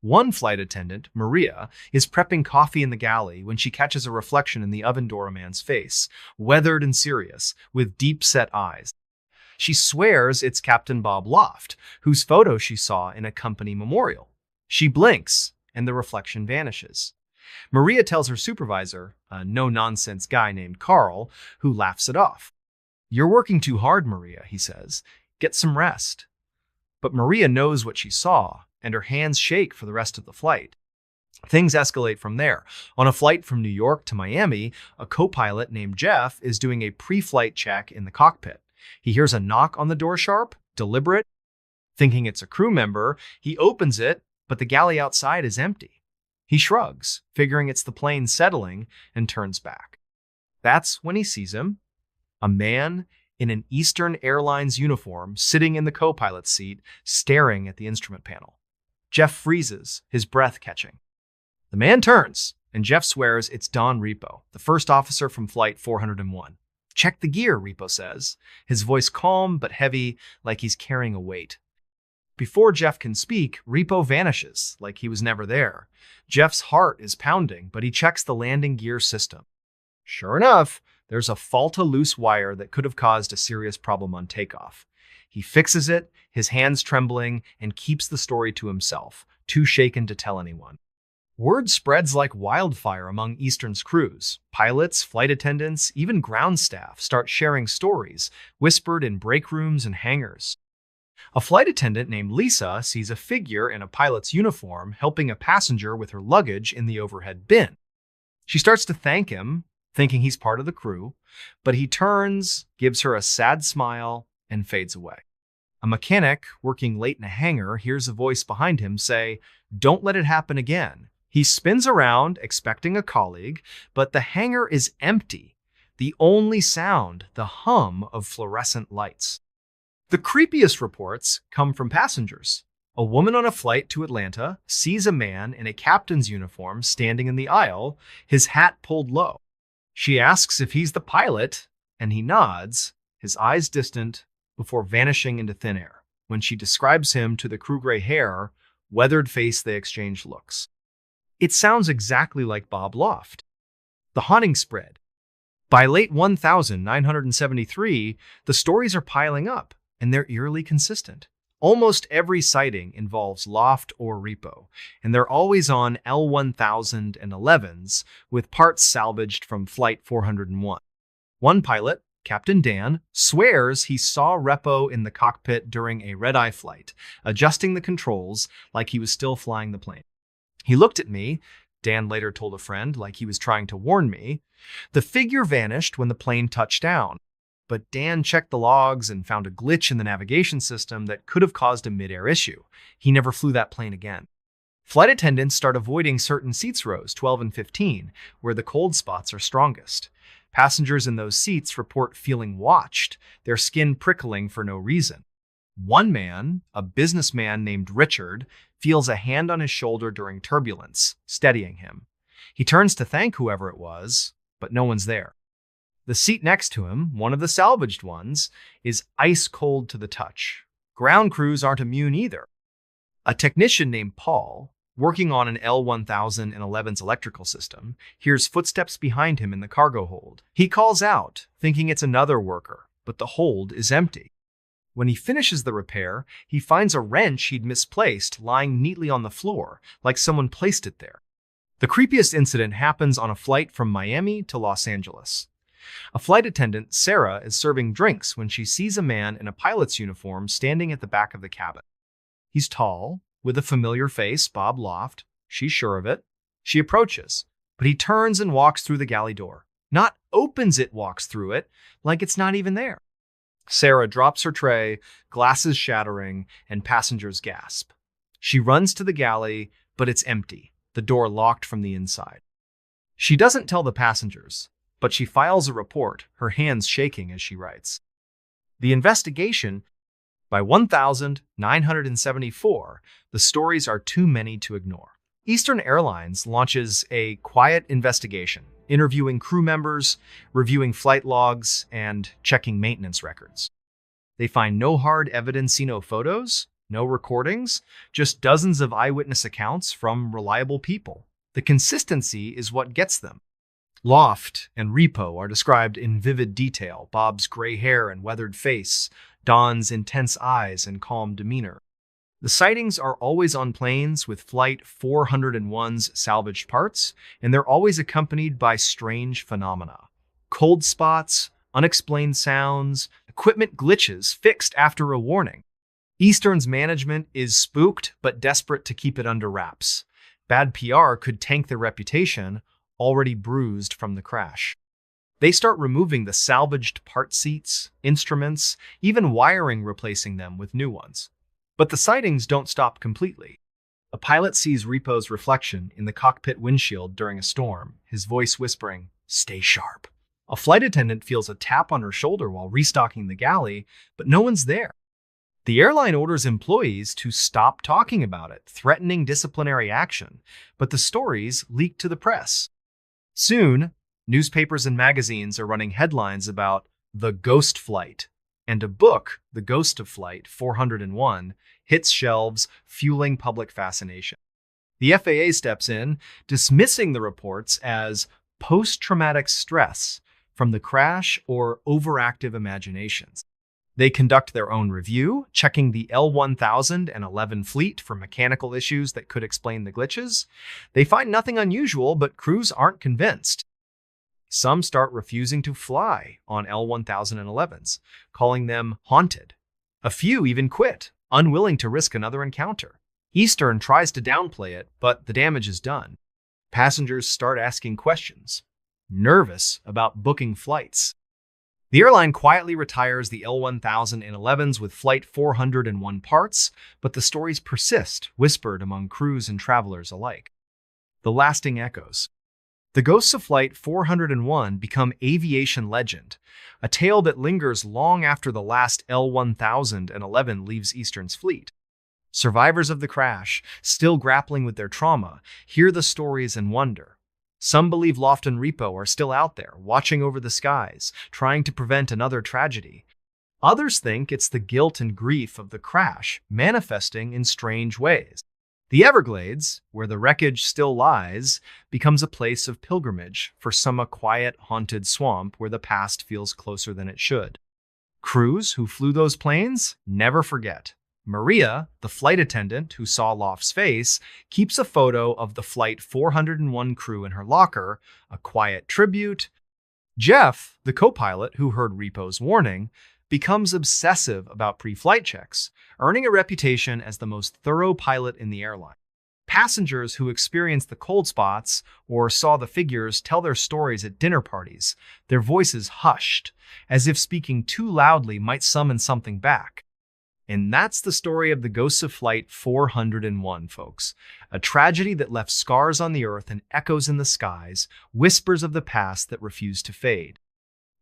One flight attendant, Maria, is prepping coffee in the galley when she catches a reflection in the oven door of a man's face, weathered and serious, with deep-set eyes. She swears it's Captain Bob Loft, whose photo she saw in a company memorial. She blinks, and the reflection vanishes. Maria tells her supervisor, a no-nonsense guy named Carl, who laughs it off. "You're working too hard, Maria," he says. "Get some rest." But Maria knows what she saw, and her hands shake for the rest of the flight. Things escalate from there. On a flight from New York to Miami, a co-pilot named Jeff is doing a pre-flight check in the cockpit. He hears a knock on the door sharp, deliberate. Thinking it's a crew member, he opens it, but the galley outside is empty. He shrugs, figuring it's the plane settling, and turns back. That's when he sees him, a man in an Eastern Airlines uniform sitting in the co-pilot's seat, staring at the instrument panel. Jeff freezes, his breath catching. The man turns, and Jeff swears it's Don Repo, the first officer from Flight 401. Check the gear, Repo says, his voice calm but heavy, like he's carrying a weight. Before Jeff can speak, Repo vanishes, like he was never there. Jeff's heart is pounding, but he checks the landing gear system. Sure enough, there's a fault of loose wire that could have caused a serious problem on takeoff. He fixes it, his hands trembling, and keeps the story to himself, too shaken to tell anyone. Word spreads like wildfire among Eastern's crews. Pilots, flight attendants, even ground staff start sharing stories, whispered in break rooms and hangars. A flight attendant named Lisa sees a figure in a pilot's uniform helping a passenger with her luggage in the overhead bin. She starts to thank him, thinking he's part of the crew, but he turns, gives her a sad smile, and fades away. A mechanic working late in a hangar hears a voice behind him say, "Don't let it happen again." He spins around, expecting a colleague, but the hangar is empty. The only sound, the hum of fluorescent lights. The creepiest reports come from passengers. A woman on a flight to Atlanta sees a man in a captain's uniform standing in the aisle, his hat pulled low. She asks if he's the pilot, and he nods, his eyes distant, before vanishing into thin air. When she describes him to the crew gray hair, weathered face, they exchange looks. It sounds exactly like Bob Loft. The haunting spread. By late 1973, the stories are piling up, and they're eerily consistent. Almost every sighting involves Loft or Repo, and they're always on L-1011s with parts salvaged from Flight 401. One pilot, Captain Dan, swears he saw Repo in the cockpit during a red-eye flight, adjusting the controls like he was still flying the plane. He looked at me, Dan later told a friend, like he was trying to warn me. The figure vanished when the plane touched down, but Dan checked the logs and found a glitch in the navigation system that could have caused a mid-air issue. He never flew that plane again. Flight attendants start avoiding certain seats rows, 12 and 15, where the cold spots are strongest. Passengers in those seats report feeling watched, their skin prickling for no reason. One man, a businessman named Richard, feels a hand on his shoulder during turbulence, steadying him. He turns to thank whoever it was, but no one's there. The seat next to him, one of the salvaged ones, is ice cold to the touch. Ground crews aren't immune either. A technician named Paul, working on an L-1011's electrical system, hears footsteps behind him in the cargo hold. He calls out, thinking it's another worker, but the hold is empty. When he finishes the repair, he finds a wrench he'd misplaced lying neatly on the floor, like someone placed it there. The creepiest incident happens on a flight from Miami to Los Angeles. A flight attendant, Sarah, is serving drinks when she sees a man in a pilot's uniform standing at the back of the cabin. He's tall, with a familiar face, Bob Loft. She's sure of it. She approaches, but he turns and walks through the galley door. Not opens it, walks through it, like it's not even there. Sarah drops her tray, glasses shattering, and passengers gasp. She runs to the galley, but it's empty, the door locked from the inside. She doesn't tell the passengers, but she files a report, her hands shaking as she writes. The investigation. By 1974, the stories are too many to ignore. Eastern Airlines launches a quiet investigation, interviewing crew members, reviewing flight logs, and checking maintenance records. They find no hard evidence, see no photos, no recordings, just dozens of eyewitness accounts from reliable people. The consistency is what gets them. Loft and Repo are described in vivid detail, Bob's gray hair and weathered face, Don's intense eyes and calm demeanor. The sightings are always on planes with Flight 401's salvaged parts, and they're always accompanied by strange phenomena. Cold spots, unexplained sounds, equipment glitches fixed after a warning. Eastern's management is spooked but desperate to keep it under wraps. Bad PR could tank their reputation, already bruised from the crash. They start removing the salvaged part seats, instruments, even wiring, replacing them with new ones. But the sightings don't stop completely. A pilot sees Repo's reflection in the cockpit windshield during a storm, his voice whispering, "Stay sharp." A flight attendant feels a tap on her shoulder while restocking the galley, but no one's there. The airline orders employees to stop talking about it, threatening disciplinary action, but the stories leak to the press. Soon, newspapers and magazines are running headlines about the ghost flight, and a book, The Ghost of Flight 401, hits shelves, fueling public fascination. The FAA steps in, dismissing the reports as post-traumatic stress from the crash or overactive imaginations. They conduct their own review, checking the L-1011 fleet for mechanical issues that could explain the glitches. They find nothing unusual, but crews aren't convinced. Some start refusing to fly on L-1011s, calling them haunted. A few even quit, unwilling to risk another encounter. Eastern tries to downplay it, but the damage is done. Passengers start asking questions, nervous about booking flights. The airline quietly retires the L-1011s with Flight 401 parts, but the stories persist, whispered among crews and travelers alike. The lasting echoes. The ghosts of Flight 401 become aviation legend, a tale that lingers long after the last L-1011 leaves Eastern's fleet. Survivors of the crash, still grappling with their trauma, hear the stories and wonder. Some believe Loft and Repo are still out there, watching over the skies, trying to prevent another tragedy. Others think it's the guilt and grief of the crash, manifesting in strange ways. The Everglades, where the wreckage still lies, becomes a place of pilgrimage for some a quiet, haunted swamp where the past feels closer than it should. Crews who flew those planes never forget. Maria, the flight attendant who saw Loft's face, keeps a photo of the Flight 401 crew in her locker, a quiet tribute. Jeff, the co-pilot who heard Repo's warning, becomes obsessive about pre-flight checks, earning a reputation as the most thorough pilot in the airline. Passengers who experienced the cold spots or saw the figures tell their stories at dinner parties, their voices hushed, as if speaking too loudly might summon something back. And that's the story of the Ghosts of Flight 401, folks. A tragedy that left scars on the earth and echoes in the skies, whispers of the past that refuse to fade.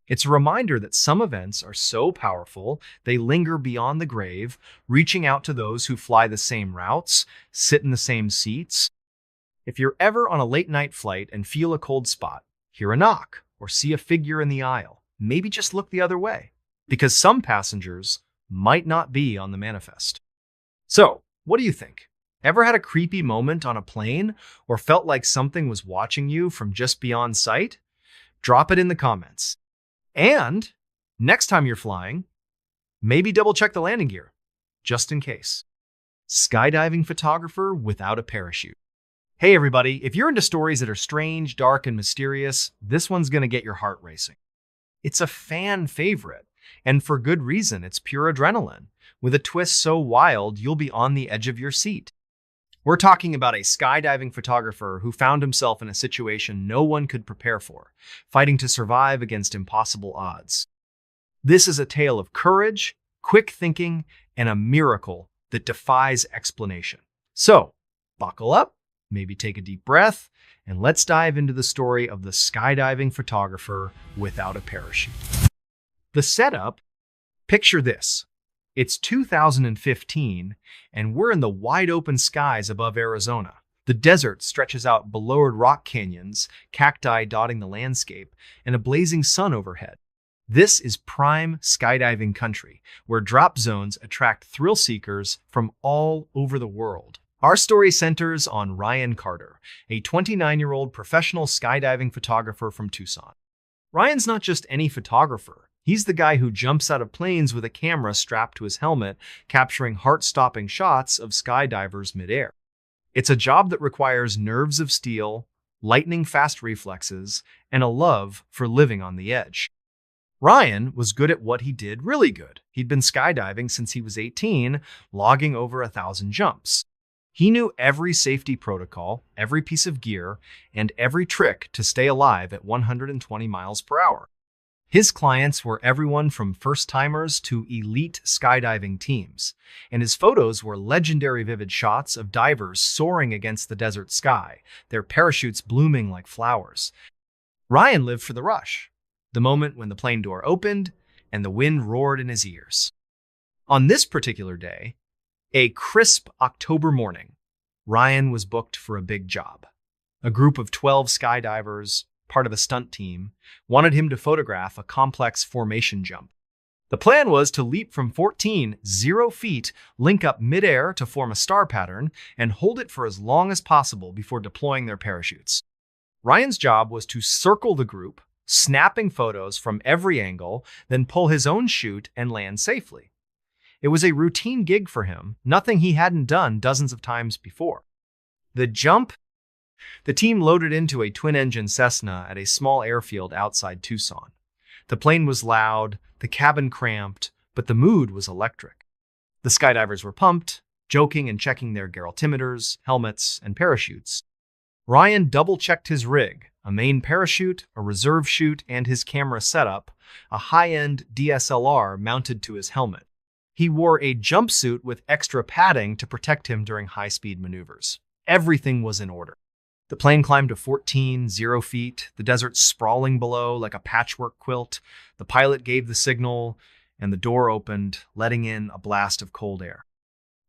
It's a reminder that some events are so powerful, they linger beyond the grave, reaching out to those who fly the same routes, sit in the same seats. If you're ever on a late-night flight and feel a cold spot, hear a knock, or see a figure in the aisle, maybe just look the other way, because some passengers might not be on the manifest. So, what do you think? Ever had a creepy moment on a plane or felt like something was watching you from just beyond sight? Drop it in the comments. And next time you're flying, maybe double check the landing gear, just in case. Skydiving photographer without a parachute. Hey everybody, if you're into stories that are strange, dark, and mysterious, this one's gonna get your heart racing. It's a fan favorite. And for good reason, it's pure adrenaline, with a twist so wild you'll be on the edge of your seat. We're talking about a skydiving photographer who found himself in a situation no one could prepare for, fighting to survive against impossible odds. This is a tale of courage, quick thinking, and a miracle that defies explanation. So, buckle up, maybe take a deep breath, and let's dive into the story of the skydiving photographer without a parachute. The setup, picture this. It's 2015, and we're in the wide-open skies above Arizona. The desert stretches out below rock canyons, cacti dotting the landscape, and a blazing sun overhead. This is prime skydiving country, where drop zones attract thrill seekers from all over the world. Our story centers on Ryan Carter, a 29-year-old professional skydiving photographer from Tucson. Ryan's not just any photographer. He's the guy who jumps out of planes with a camera strapped to his helmet, capturing heart-stopping shots of skydivers midair. It's a job that requires nerves of steel, lightning-fast reflexes, and a love for living on the edge. Ryan was good at what he did really good. He'd been skydiving since he was 18, logging over 1,000 jumps. He knew every safety protocol, every piece of gear, and every trick to stay alive at 120 miles per hour. His clients were everyone from first-timers to elite skydiving teams, and his photos were legendary vivid shots of divers soaring against the desert sky, their parachutes blooming like flowers. Ryan lived for the rush, the moment when the plane door opened and the wind roared in his ears. On this particular day, a crisp October morning, Ryan was booked for a big job. A group of 12 skydivers, part of a stunt team, wanted him to photograph a complex formation jump. The plan was to leap from 0 feet, link up midair to form a star pattern, and hold it for as long as possible before deploying their parachutes. Ryan's job was to circle the group, snapping photos from every angle, then pull his own chute and land safely. It was a routine gig for him, nothing he hadn't done dozens of times before. The team loaded into a twin-engine Cessna at a small airfield outside Tucson. The plane was loud, the cabin cramped, but the mood was electric. The skydivers were pumped, joking and checking their altimeters, helmets, and parachutes. Ryan double-checked his rig, a main parachute, a reserve chute, and his camera setup, a high-end DSLR mounted to his helmet. He wore a jumpsuit with extra padding to protect him during high-speed maneuvers. Everything was in order. The plane climbed to 0 feet, the desert sprawling below like a patchwork quilt. The pilot gave the signal, and the door opened, letting in a blast of cold air.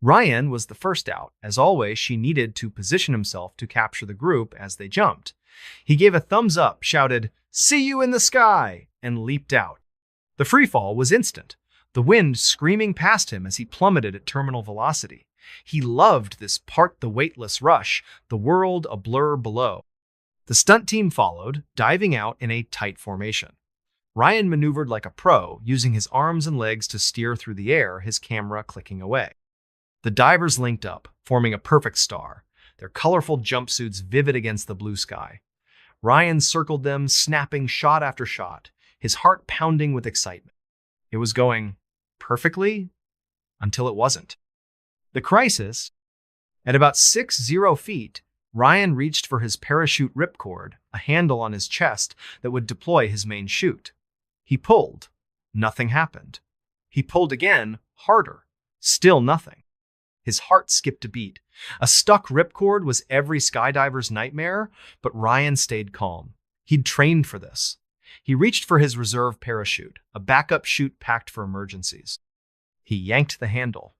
Ryan was the first out. As always, she needed to position himself to capture the group as they jumped. He gave a thumbs up, shouted, "See you in the sky," and leaped out. The freefall was instant, the wind screaming past him as he plummeted at terminal velocity. He loved this part the weightless rush, the world a blur below. The stunt team followed, diving out in a tight formation. Ryan maneuvered like a pro, using his arms and legs to steer through the air, his camera clicking away. The divers linked up, forming a perfect star, their colorful jumpsuits vivid against the blue sky. Ryan circled them, snapping shot after shot, his heart pounding with excitement. It was going perfectly until it wasn't. The crisis, at about 0 feet, Ryan reached for his parachute ripcord, a handle on his chest that would deploy his main chute. He pulled. Nothing happened. He pulled again, harder. Still nothing. His heart skipped a beat. A stuck ripcord was every skydiver's nightmare, but Ryan stayed calm. He'd trained for this. He reached for his reserve parachute, a backup chute packed for emergencies. He yanked the handle.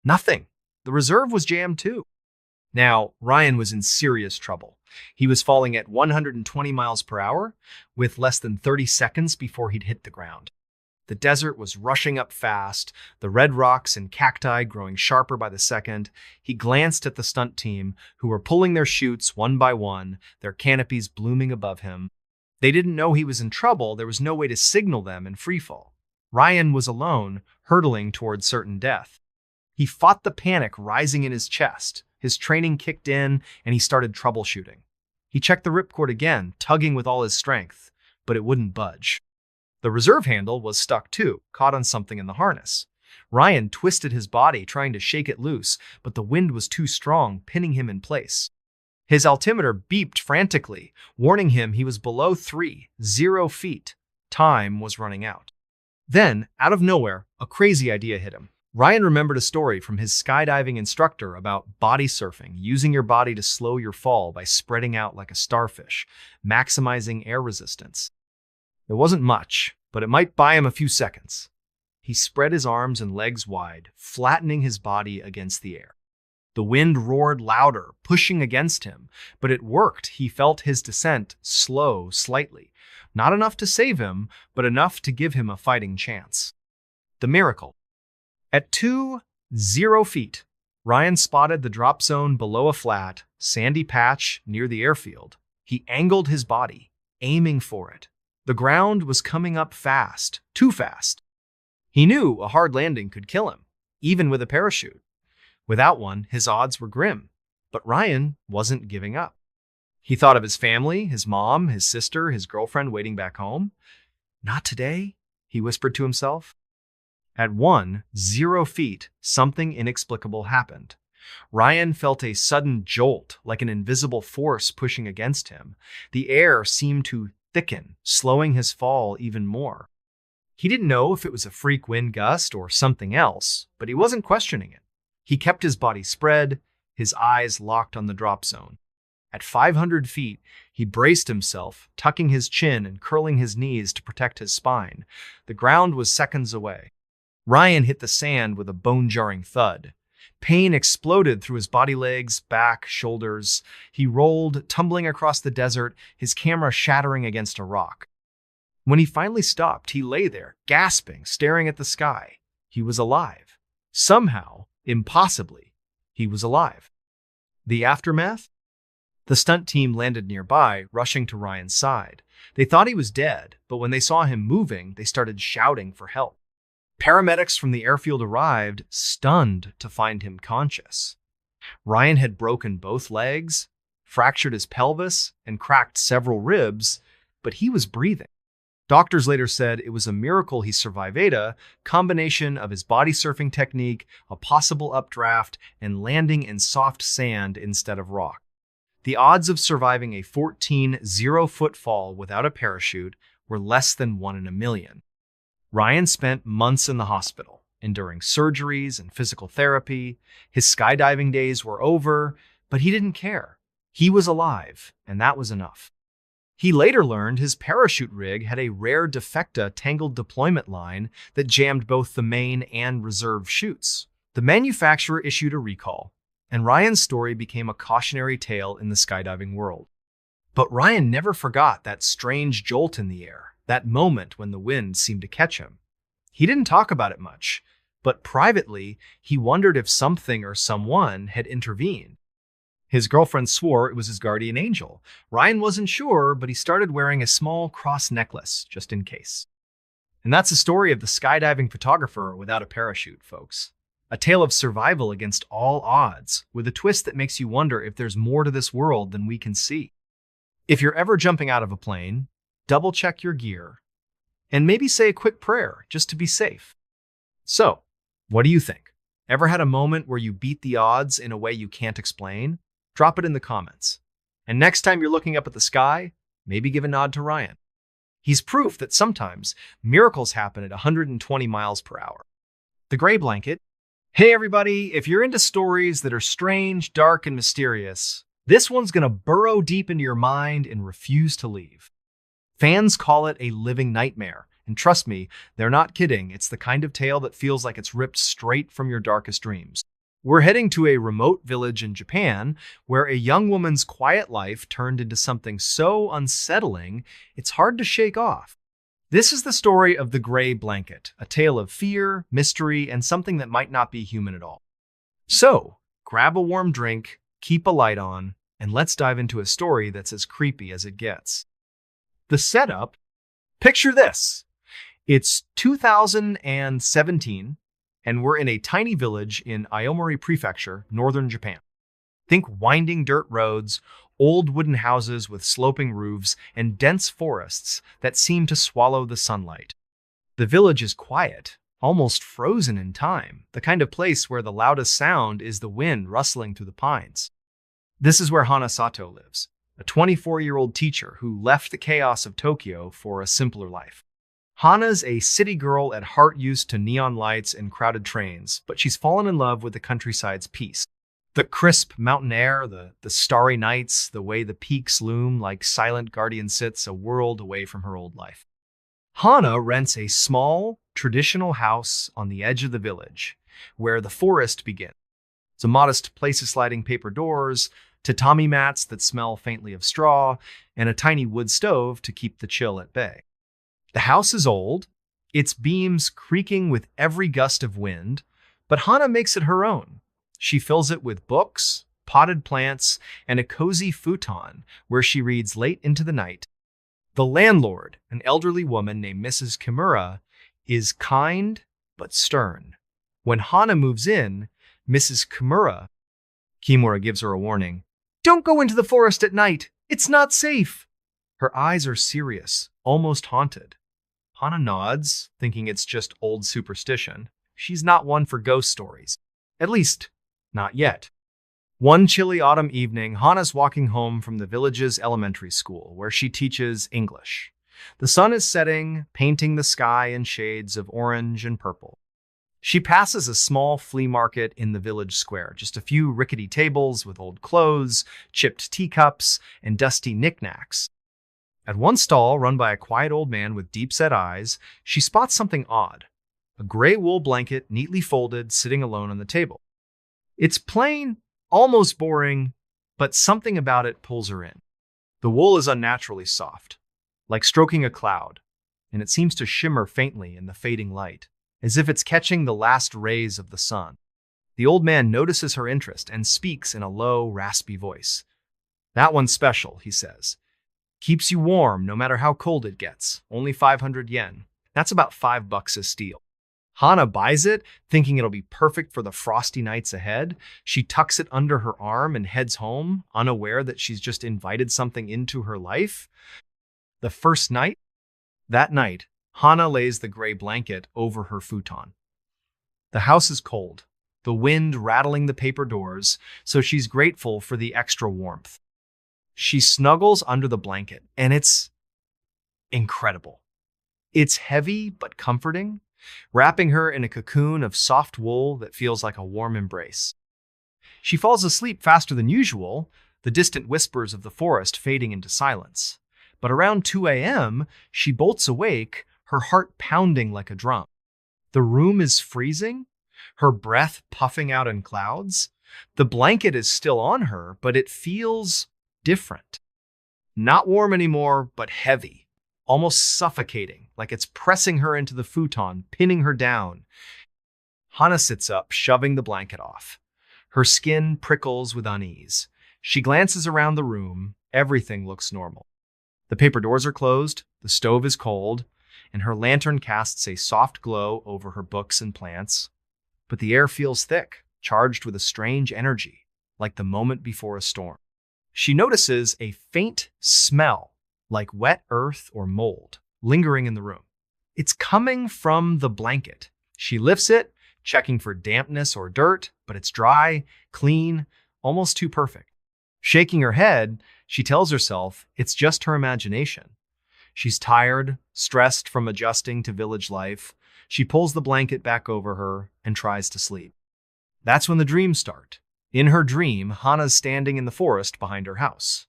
Nothing. The reserve was jammed too. Now, Ryan was in serious trouble. He was falling at 120 miles per hour, with less than 30 seconds before he'd hit the ground. The desert was rushing up fast, the red rocks and cacti growing sharper by the second. He glanced at the stunt team, who were pulling their chutes one by one, their canopies blooming above him. They didn't know he was in trouble. There was no way to signal them in freefall. Ryan was alone, hurtling towards certain death. He fought the panic rising in his chest. His training kicked in, and he started troubleshooting. He checked the ripcord again, tugging with all his strength, but it wouldn't budge. The reserve handle was stuck too, caught on something in the harness. Ryan twisted his body, trying to shake it loose, but the wind was too strong, pinning him in place. His altimeter beeped frantically, warning him he was below 0 feet. Time was running out. Then, out of nowhere, a crazy idea hit him. Ryan remembered a story from his skydiving instructor about body surfing, using your body to slow your fall by spreading out like a starfish, maximizing air resistance. It wasn't much, but it might buy him a few seconds. He spread his arms and legs wide, flattening his body against the air. The wind roared louder, pushing against him, but it worked. He felt his descent slow slightly. Not enough to save him, but enough to give him a fighting chance. The miracle. At 0 feet, Ryan spotted the drop zone below a flat, sandy patch near the airfield. He angled his body, aiming for it. The ground was coming up fast, too fast. He knew a hard landing could kill him, even with a parachute. Without one, his odds were grim. But Ryan wasn't giving up. He thought of his family, his mom, his sister, his girlfriend waiting back home. Not today, he whispered to himself. At 0 feet, something inexplicable happened. Ryan felt a sudden jolt, like an invisible force pushing against him. The air seemed to thicken, slowing his fall even more. He didn't know if it was a freak wind gust or something else, but he wasn't questioning it. He kept his body spread, his eyes locked on the drop zone. At 500 feet, he braced himself, tucking his chin and curling his knees to protect his spine. The ground was seconds away. Ryan hit the sand with a bone-jarring thud. Pain exploded through his body, legs, back, shoulders. He rolled, tumbling across the desert, his camera shattering against a rock. When he finally stopped, he lay there, gasping, staring at the sky. He was alive. Somehow, impossibly, he was alive. The aftermath? The stunt team landed nearby, rushing to Ryan's side. They thought he was dead, but when they saw him moving, they started shouting for help. Paramedics from the airfield arrived, stunned to find him conscious. Ryan had broken both legs, fractured his pelvis, and cracked several ribs, but he was breathing. Doctors later said it was a miracle he survived a combination of his body surfing technique, a possible updraft, and landing in soft sand instead of rock. The odds of surviving a 14-0-foot fall without a parachute were less than 1 in a million. Ryan spent months in the hospital, enduring surgeries and physical therapy. His skydiving days were over, but he didn't care. He was alive, and that was enough. He later learned his parachute rig had a rare defecta tangled deployment line that jammed both the main and reserve chutes. The manufacturer issued a recall, and Ryan's story became a cautionary tale in the skydiving world. But Ryan never forgot that strange jolt in the air, that moment when the wind seemed to catch him. He didn't talk about it much, but privately, he wondered if something or someone had intervened. His girlfriend swore it was his guardian angel. Ryan wasn't sure, but he started wearing a small cross necklace, just in case. And that's the story of the skydiving photographer without a parachute, folks. A tale of survival against all odds, with a twist that makes you wonder if there's more to this world than we can see. If you're ever jumping out of a plane, double-check your gear, and maybe say a quick prayer just to be safe. So, what do you think? Ever had a moment where you beat the odds in a way you can't explain? Drop it in the comments. And next time you're looking up at the sky, maybe give a nod to Ryan. He's proof that sometimes miracles happen at 120 miles per hour. The Gray Blanket. Hey everybody, if you're into stories that are strange, dark, and mysterious, this one's gonna burrow deep into your mind and refuse to leave. Fans call it a living nightmare, and trust me, they're not kidding. It's the kind of tale that feels like it's ripped straight from your darkest dreams. We're heading to a remote village in Japan where a young woman's quiet life turned into something so unsettling, it's hard to shake off. This is the story of the Gray Blanket, a tale of fear, mystery, and something that might not be human at all. So, grab a warm drink, keep a light on, and let's dive into a story that's as creepy as it gets. The setup, picture this. It's 2017, and we're in a tiny village in Aomori Prefecture, northern Japan. Think winding dirt roads, old wooden houses with sloping roofs, and dense forests that seem to swallow the sunlight. The village is quiet, almost frozen in time, the kind of place where the loudest sound is the wind rustling through the pines. This is where Hana Sato lives, a 24-year-old teacher who left the chaos of Tokyo for a simpler life. Hana's a city girl at heart, used to neon lights and crowded trains, but she's fallen in love with the countryside's peace. The crisp mountain air, the starry nights, the way the peaks loom like silent guardian sits a world away from her old life. Hana rents a small, traditional house on the edge of the village, where the forest begins. It's a modest place of sliding paper doors, tatami mats that smell faintly of straw, and a tiny wood stove to keep the chill at bay. The house is old, its beams creaking with every gust of wind, but Hana makes it her own. She fills it with books, potted plants, and a cozy futon where she reads late into the night. The landlord, an elderly woman named Mrs. Kimura, is kind but stern. When Hana moves in, Mrs. Kimura gives her a warning. "Don't go into the forest at night. It's not safe." Her eyes are serious, almost haunted. Hana nods, thinking it's just old superstition. She's not one for ghost stories. At least, not yet. One chilly autumn evening, Hana's walking home from the village's elementary school, where she teaches English. The sun is setting, painting the sky in shades of orange and purple. She passes a small flea market in the village square, just a few rickety tables with old clothes, chipped teacups, and dusty knickknacks. At one stall, run by a quiet old man with deep-set eyes, she spots something odd. a gray wool blanket neatly folded sitting alone on the table. It's plain, almost boring, but something about it pulls her in. The wool is unnaturally soft, like stroking a cloud, and it seems to shimmer faintly in the fading light, as if it's catching the last rays of the sun. The old man notices her interest and speaks in a low, raspy voice. "That one's special," he says. "Keeps you warm no matter how cold it gets. Only 500 yen. That's about $5 a steal." Hana buys it, thinking it'll be perfect for the frosty nights ahead. She tucks it under her arm and heads home, unaware that she's just invited something into her life. The first night? That night, Hana lays the gray blanket over her futon. The house is cold, the wind rattling the paper doors, so she's grateful for the extra warmth. She snuggles under the blanket, and it's incredible. It's heavy but comforting, wrapping her in a cocoon of soft wool that feels like a warm embrace. She falls asleep faster than usual, the distant whispers of the forest fading into silence. But around 2 a.m., she bolts awake, her heart pounding like a drum. The room is freezing, her breath puffing out in clouds. The blanket is still on her, but it feels different. Not warm anymore, but heavy, almost suffocating, like it's pressing her into the futon, pinning her down. Hana sits up, shoving the blanket off. Her skin prickles with unease. She glances around the room. Everything looks normal. The paper doors are closed, the stove is cold, and her lantern casts a soft glow over her books and plants. But the air feels thick, charged with a strange energy, like the moment before a storm. She notices a faint smell, like wet earth or mold, lingering in the room. It's coming from the blanket. She lifts it, checking for dampness or dirt, but it's dry, clean, almost too perfect. Shaking her head, she tells herself it's just her imagination. She's tired, stressed from adjusting to village life. She pulls the blanket back over her and tries to sleep. That's when the dreams start. In her dream, Hana's standing in the forest behind her house.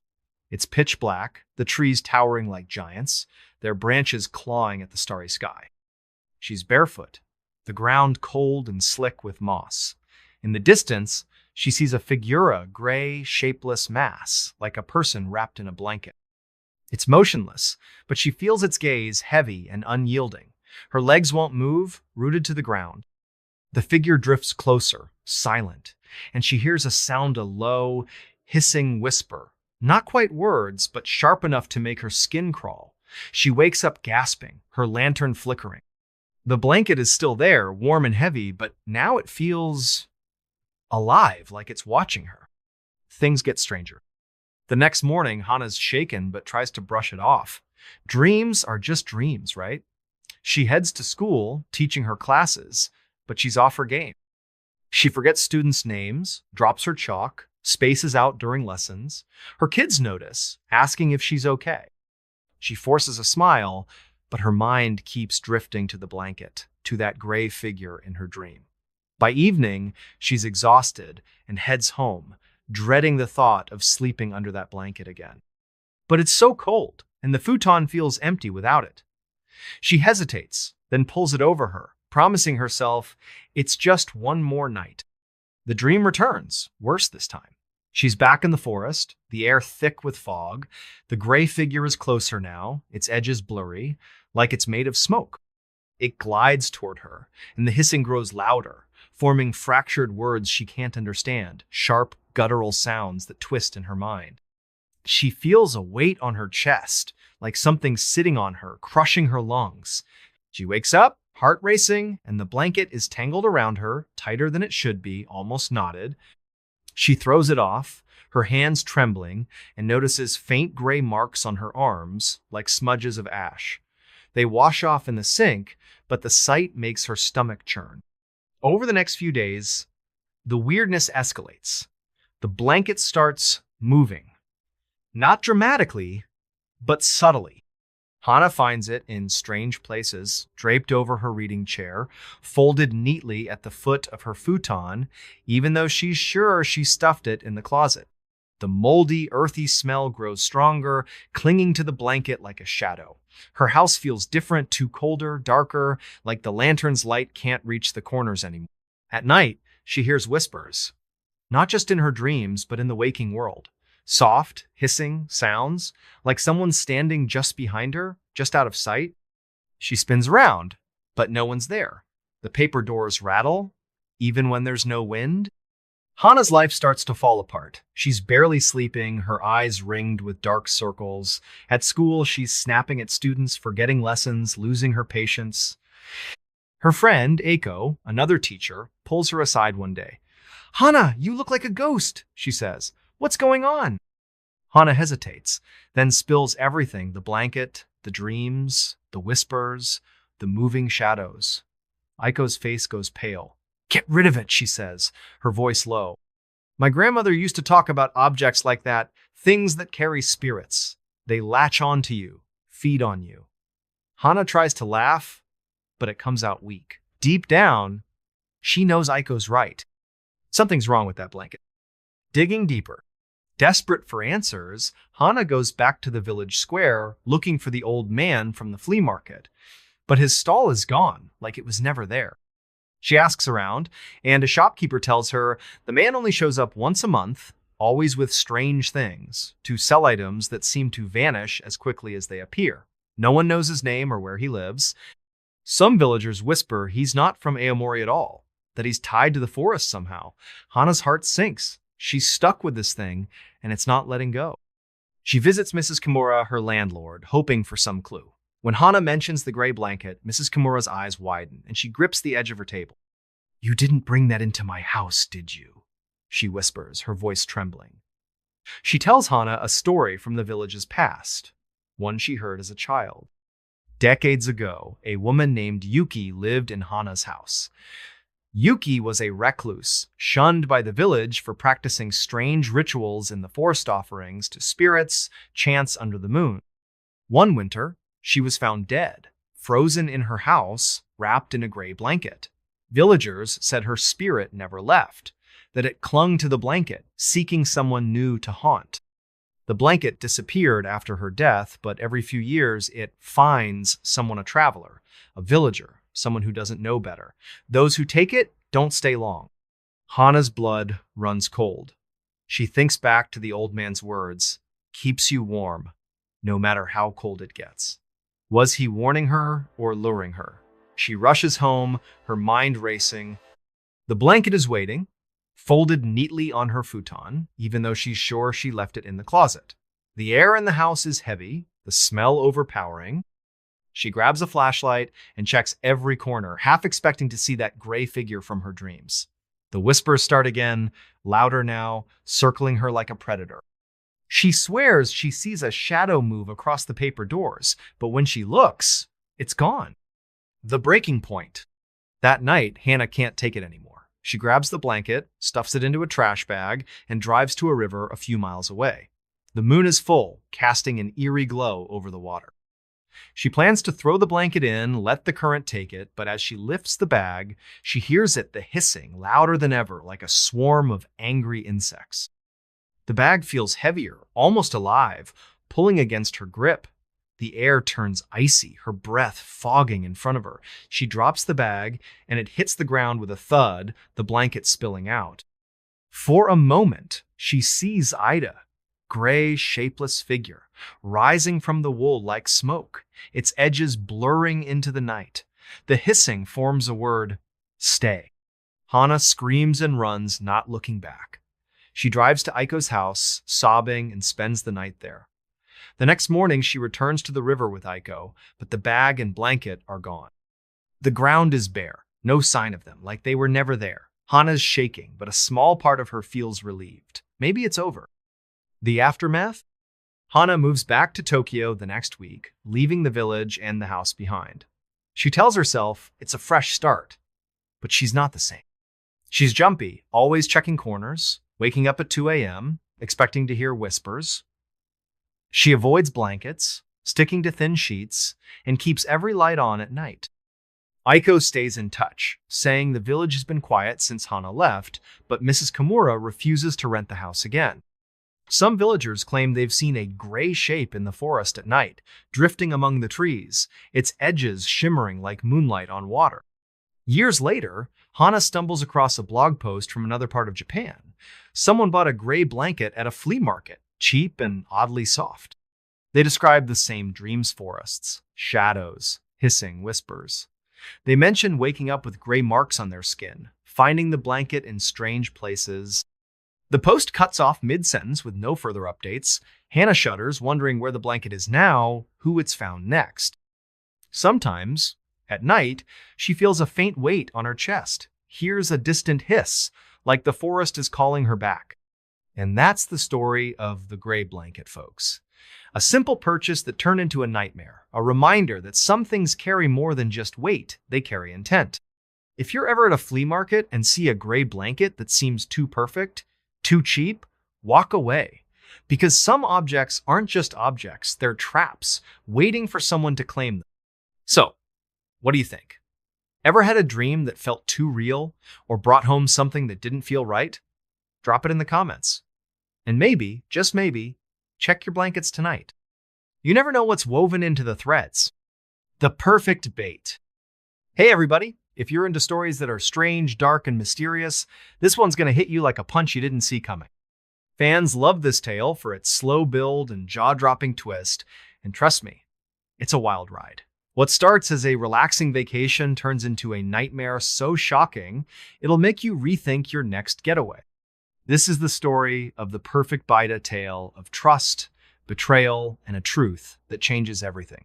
It's pitch black, the trees towering like giants, their branches clawing at the starry sky. She's barefoot, the ground cold and slick with moss. In the distance, she sees a figura, gray, shapeless mass, like a person wrapped in a blanket. It's motionless, but she feels its gaze heavy and unyielding. Her legs won't move, rooted to the ground. The figure drifts closer, silent, and she hears a sound, a low, hissing whisper. Not quite words, but sharp enough to make her skin crawl. She wakes up gasping, her lantern flickering. The blanket is still there, warm and heavy, but now it feels alive, like it's watching her. Things get stranger. The next morning, Hana's shaken but tries to brush it off. Dreams are just dreams, right? She heads to school, teaching her classes, but she's off her game. She forgets students' names, drops her chalk, spaces out during lessons. Her kids notice, asking if she's okay. She forces a smile, but her mind keeps drifting to the blanket, to that gray figure in her dream. By evening, she's exhausted and heads home, dreading the thought of sleeping under that blanket again. But it's so cold, and the futon feels empty without it. She hesitates, then pulls it over her, promising herself it's just one more night. The dream returns, worse this time. She's back in the forest, the air thick with fog. The gray figure is closer now, its edges blurry, like it's made of smoke. It glides toward her, and the hissing grows louder, forming fractured words she can't understand, sharp, guttural sounds that twist in her mind. She feels a weight on her chest, like something sitting on her, crushing her lungs. She wakes up, heart racing, and the blanket is tangled around her, tighter than it should be, almost knotted. She throws it off, her hands trembling, and notices faint gray marks on her arms, like smudges of ash. They wash off in the sink, but the sight makes her stomach churn. Over the next few days, the weirdness escalates. The blanket starts moving. Not dramatically, but subtly. Hana finds it in strange places, draped over her reading chair, folded neatly at the foot of her futon, even though she's sure she stuffed it in the closet. The moldy, earthy smell grows stronger, clinging to the blanket like a shadow. Her house feels different, too colder, darker, like the lantern's light can't reach the corners anymore. At night, she hears whispers, not just in her dreams, but in the waking world. Soft, hissing sounds, like someone standing just behind her, just out of sight. She spins around, but no one's there. The paper doors rattle, even when there's no wind. Hana's life starts to fall apart. She's barely sleeping, her eyes ringed with dark circles. At school, she's snapping at students, forgetting lessons, losing her patience. Her friend, Eiko, another teacher, pulls her aside one day. "Hana, you look like a ghost," she says. "What's going on?" Hana hesitates, then spills everything: the blanket, the dreams, the whispers, the moving shadows. Aiko's face goes pale. "Get rid of it," she says, her voice low. "My grandmother used to talk about objects like that, things that carry spirits. They latch on to you, feed on you." Hana tries to laugh, but it comes out weak. Deep down, she knows Aiko's right. Something's wrong with that blanket. Digging deeper, desperate for answers, Hana goes back to the village square, looking for the old man from the flea market. But his stall is gone, like it was never there. She asks around, and a shopkeeper tells her the man only shows up once a month, always with strange things, to sell items that seem to vanish as quickly as they appear. No one knows his name or where he lives. Some villagers whisper he's not from Aomori at all, that he's tied to the forest somehow. Hana's heart sinks. She's stuck with this thing, and it's not letting go. She visits Mrs. Kimura, her landlord, hoping for some clue. When Hana mentions the gray blanket, Mrs. Kimura's eyes widen, and she grips the edge of her table. "You didn't bring that into my house, did you?" she whispers, her voice trembling. She tells Hana a story from the village's past, one she heard as a child. Decades ago, a woman named Yuki lived in Hana's house. Yuki was a recluse, shunned by the village for practicing strange rituals in the forest offerings to spirits, chants under the moon. One winter, she was found dead, frozen in her house, wrapped in a gray blanket. Villagers said her spirit never left, that it clung to the blanket, seeking someone new to haunt. The blanket disappeared after her death, but every few years it finds someone, a traveler, a villager, someone who doesn't know better. Those who take it don't stay long. Hana's blood runs cold. She thinks back to the old man's words, "Keeps you warm, no matter how cold it gets." Was he warning her or luring her? She rushes home, her mind racing. The blanket is waiting, folded neatly on her futon, even though she's sure she left it in the closet. The air in the house is heavy, the smell overpowering. She grabs a flashlight and checks every corner, half expecting to see that gray figure from her dreams. The whispers start again, louder now, circling her like a predator. She swears she sees a shadow move across the paper doors, but when she looks, it's gone. The breaking point. That night, Hana can't take it anymore. She grabs the blanket, stuffs it into a trash bag, and drives to a river a few miles away. The moon is full, casting an eerie glow over the water. She plans to throw the blanket in, let the current take it, but as she lifts the bag, she hears it, the hissing, louder than ever, like a swarm of angry insects. The bag feels heavier, almost alive, pulling against her grip. The air turns icy, her breath fogging in front of her. She drops the bag, and it hits the ground with a thud, the blanket spilling out. For a moment, she sees Ida, gray, shapeless figure, rising from the wool like smoke, its edges blurring into the night. The hissing forms a word, "Stay." Hana screams and runs, not looking back. She drives to Aiko's house, sobbing, and spends the night there. The next morning, she returns to the river with Aiko, but the bag and blanket are gone. The ground is bare, no sign of them, like they were never there. Hana's shaking, but a small part of her feels relieved. Maybe it's over. The aftermath? Hana moves back to Tokyo the next week, leaving the village and the house behind. She tells herself it's a fresh start, but she's not the same. She's jumpy, always checking corners, waking up at 2 a.m., expecting to hear whispers. She avoids blankets, sticking to thin sheets, and keeps every light on at night. Aiko stays in touch, saying the village has been quiet since Hana left, but Mrs. Kimura refuses to rent the house again. Some villagers claim they've seen a gray shape in the forest at night, drifting among the trees, its edges shimmering like moonlight on water. Years later, Hana stumbles across a blog post from another part of Japan. Someone bought a gray blanket at a flea market, cheap and oddly soft. They describe the same dreams forests, shadows, hissing whispers. They mention waking up with gray marks on their skin, finding the blanket in strange places. The post cuts off mid-sentence with no further updates. Hannah shudders, wondering where the blanket is now, who it's found next. Sometimes, at night, she feels a faint weight on her chest, hears a distant hiss, like the forest is calling her back. And that's the story of the gray blanket, folks. A simple purchase that turned into a nightmare, a reminder that some things carry more than just weight, they carry intent. If you're ever at a flea market and see a gray blanket that seems too perfect, too cheap, walk away. Because some objects aren't just objects, they're traps, waiting for someone to claim them. So, what do you think? Ever had a dream that felt too real or brought home something that didn't feel right? Drop it in the comments. And maybe, just maybe, check your blankets tonight. You never know what's woven into the threads. The perfect bait. Hey everybody, if you're into stories that are strange, dark, and mysterious, this one's going to hit you like a punch you didn't see coming. Fans love this tale for its slow build and jaw-dropping twist, and trust me, it's a wild ride. What starts as a relaxing vacation turns into a nightmare so shocking, it'll make you rethink your next getaway. This is the story of the perfect beta tale of trust, betrayal, and a truth that changes everything.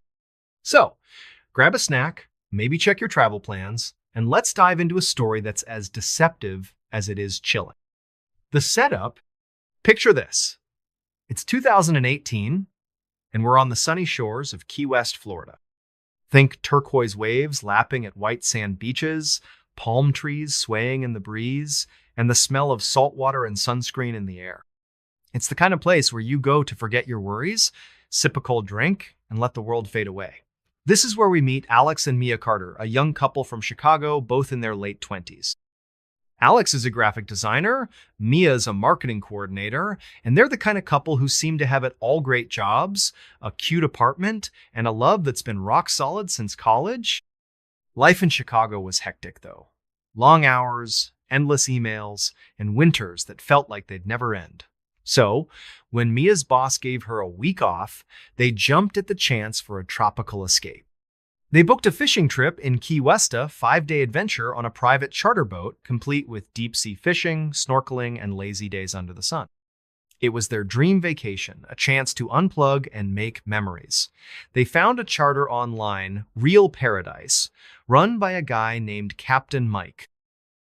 So, grab a snack, maybe check your travel plans, and let's dive into a story that's as deceptive as it is chilling. The setup, picture this. It's 2018, and we're on the sunny shores of Key West, Florida. Think turquoise waves lapping at white sand beaches, palm trees swaying in the breeze, and the smell of salt water and sunscreen in the air. It's the kind of place where you go to forget your worries, sip a cold drink, and let the world fade away. This is where we meet Alex and Mia Carter, a young couple from Chicago, both in their late 20s. Alex is a graphic designer, Mia is a marketing coordinator, and they're the kind of couple who seem to have it all great jobs, a cute apartment, and a love that's been rock solid since college. Life in Chicago was hectic, though. Long hours, endless emails, and winters that felt like they'd never end. So, when Mia's boss gave her a week off, they jumped at the chance for a tropical escape. They booked a fishing trip in Key West, a 5-day adventure on a private charter boat, complete with deep-sea fishing, snorkeling, and lazy days under the sun. It was their dream vacation, a chance to unplug and make memories. They found a charter online, Real Paradise, run by a guy named Captain Mike.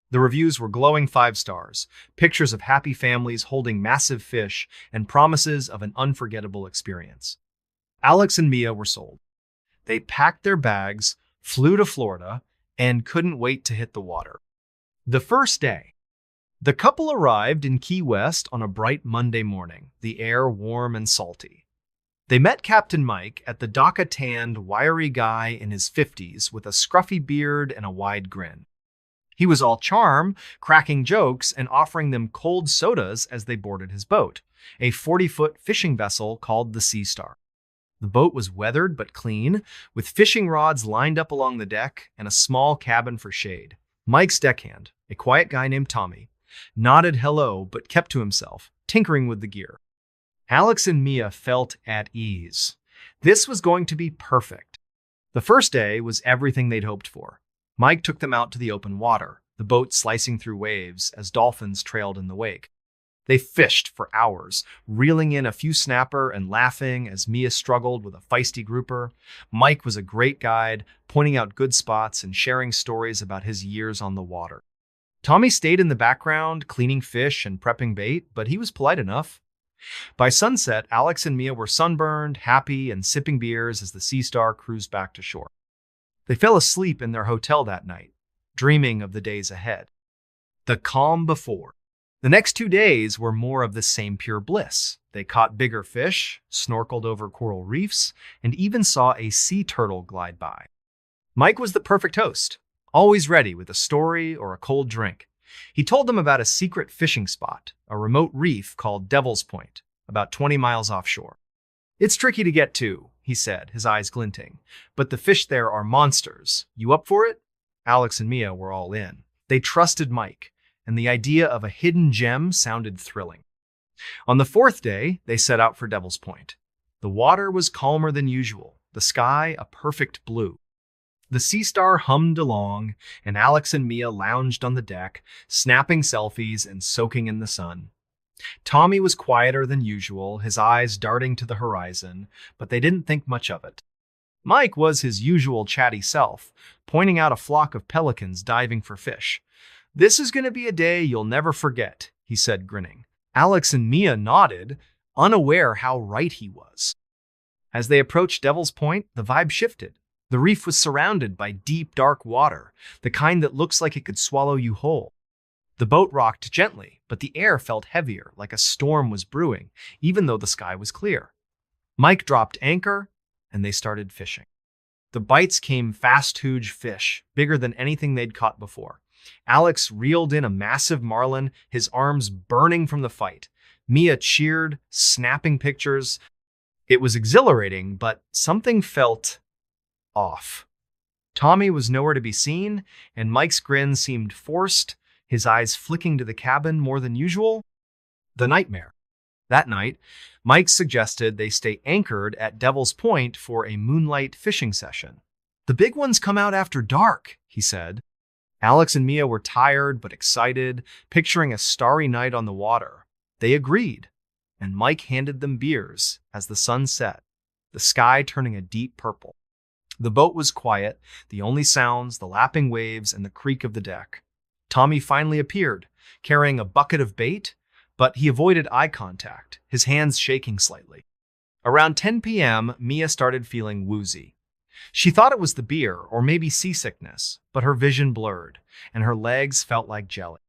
The reviews were glowing 5 stars, pictures of happy families holding massive fish, and promises of an unforgettable experience. Alex and Mia were sold. They packed their bags, flew to Florida, and couldn't wait to hit the water. The first day, the couple arrived in Key West on a bright Monday morning, the air warm and salty. They met Captain Mike at the dock-a-tanned, wiry guy in his 50s with a scruffy beard and a wide grin. He was all charm, cracking jokes, and offering them cold sodas as they boarded his boat, a 40-foot fishing vessel called the Sea Star. The boat was weathered but clean, with fishing rods lined up along the deck and a small cabin for shade. Mike's deckhand, a quiet guy named Tommy, nodded hello but kept to himself, tinkering with the gear. Alex and Mia felt at ease. This was going to be perfect. The first day was everything they'd hoped for. Mike took them out to the open water, the boat slicing through waves as dolphins trailed in the wake. They fished for hours, reeling in a few snapper and laughing as Mia struggled with a feisty grouper. Mike was a great guide, pointing out good spots and sharing stories about his years on the water. Tommy stayed in the background, cleaning fish and prepping bait, but he was polite enough. By sunset, Alex and Mia were sunburned, happy, and sipping beers as the Sea Star cruised back to shore. They fell asleep in their hotel that night, dreaming of the days ahead. The calm before. The next 2 days were more of the same pure bliss. They caught bigger fish, snorkeled over coral reefs, and even saw a sea turtle glide by. Mike was the perfect host, always ready with a story or a cold drink. He told them about a secret fishing spot, a remote reef called Devil's Point, about 20 miles offshore. "It's tricky to get to," he said, his eyes glinting. "But the fish there are monsters. You up for it?" Alex and Mia were all in. They trusted Mike, and the idea of a hidden gem sounded thrilling. On the fourth day, they set out for Devil's Point. The water was calmer than usual, the sky a perfect blue. The Sea Star hummed along, and Alex and Mia lounged on the deck, snapping selfies and soaking in the sun. Tommy was quieter than usual, his eyes darting to the horizon, but they didn't think much of it. Mike was his usual chatty self, pointing out a flock of pelicans diving for fish. "This is going to be a day you'll never forget," he said, grinning. Alex and Mia nodded, unaware how right he was. As they approached Devil's Point, the vibe shifted. The reef was surrounded by deep, dark water, the kind that looks like it could swallow you whole. The boat rocked gently, but the air felt heavier, like a storm was brewing, even though the sky was clear. Mike dropped anchor, and they started fishing. The bites came fast, huge fish, bigger than anything they'd caught before. Alex reeled in a massive marlin, his arms burning from the fight. Mia cheered, snapping pictures. It was exhilarating, but something felt off. Tommy was nowhere to be seen, and Mike's grin seemed forced, his eyes flicking to the cabin more than usual. The nightmare. That night, Mike suggested they stay anchored at Devil's Point for a moonlight fishing session. "The big ones come out after dark," he said. Alex and Mia were tired but excited, picturing a starry night on the water. They agreed, and Mike handed them beers as the sun set, the sky turning a deep purple. The boat was quiet, the only sounds, the lapping waves and the creak of the deck. Tommy finally appeared, carrying a bucket of bait, but he avoided eye contact, his hands shaking slightly. Around 10 p.m., Mia started feeling woozy. She thought it was the beer, or maybe seasickness, but her vision blurred, and her legs felt like jelly.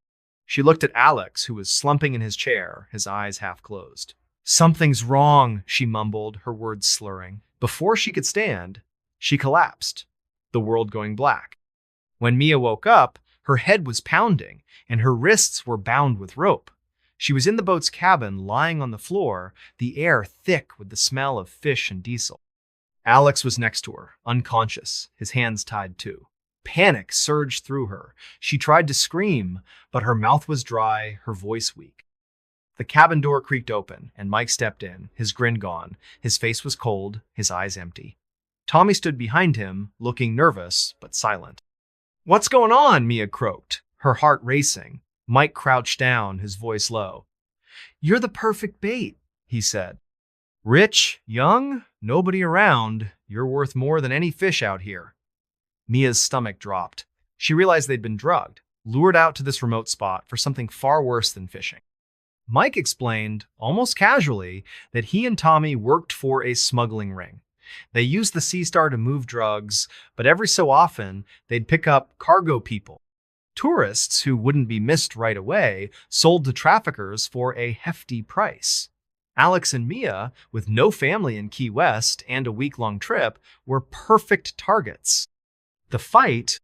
She looked at Alex, who was slumping in his chair, his eyes half closed. "Something's wrong," she mumbled, her words slurring. Before she could stand, she collapsed, the world going black. When Mia woke up, her head was pounding, and her wrists were bound with rope. She was in the boat's cabin, lying on the floor, the air thick with the smell of fish and diesel. Alex was next to her, unconscious, his hands tied too. Panic surged through her. She tried to scream, but her mouth was dry, her voice weak. The cabin door creaked open, and Mike stepped in, his grin gone. His face was cold, his eyes empty. Tommy stood behind him, looking nervous but silent. "What's going on?" Mia croaked, her heart racing. Mike crouched down, his voice low. "You're the perfect bait," he said. "Rich, young, nobody around. You're worth more than any fish out here." Mia's stomach dropped. She realized they'd been drugged, lured out to this remote spot for something far worse than fishing. Mike explained, almost casually, that he and Tommy worked for a smuggling ring. They used the Sea Star to move drugs, but every so often, they'd pick up cargo people. Tourists who wouldn't be missed right away, sold to traffickers for a hefty price. Alex and Mia, with no family in Key West and a week-long trip, were perfect targets. The fight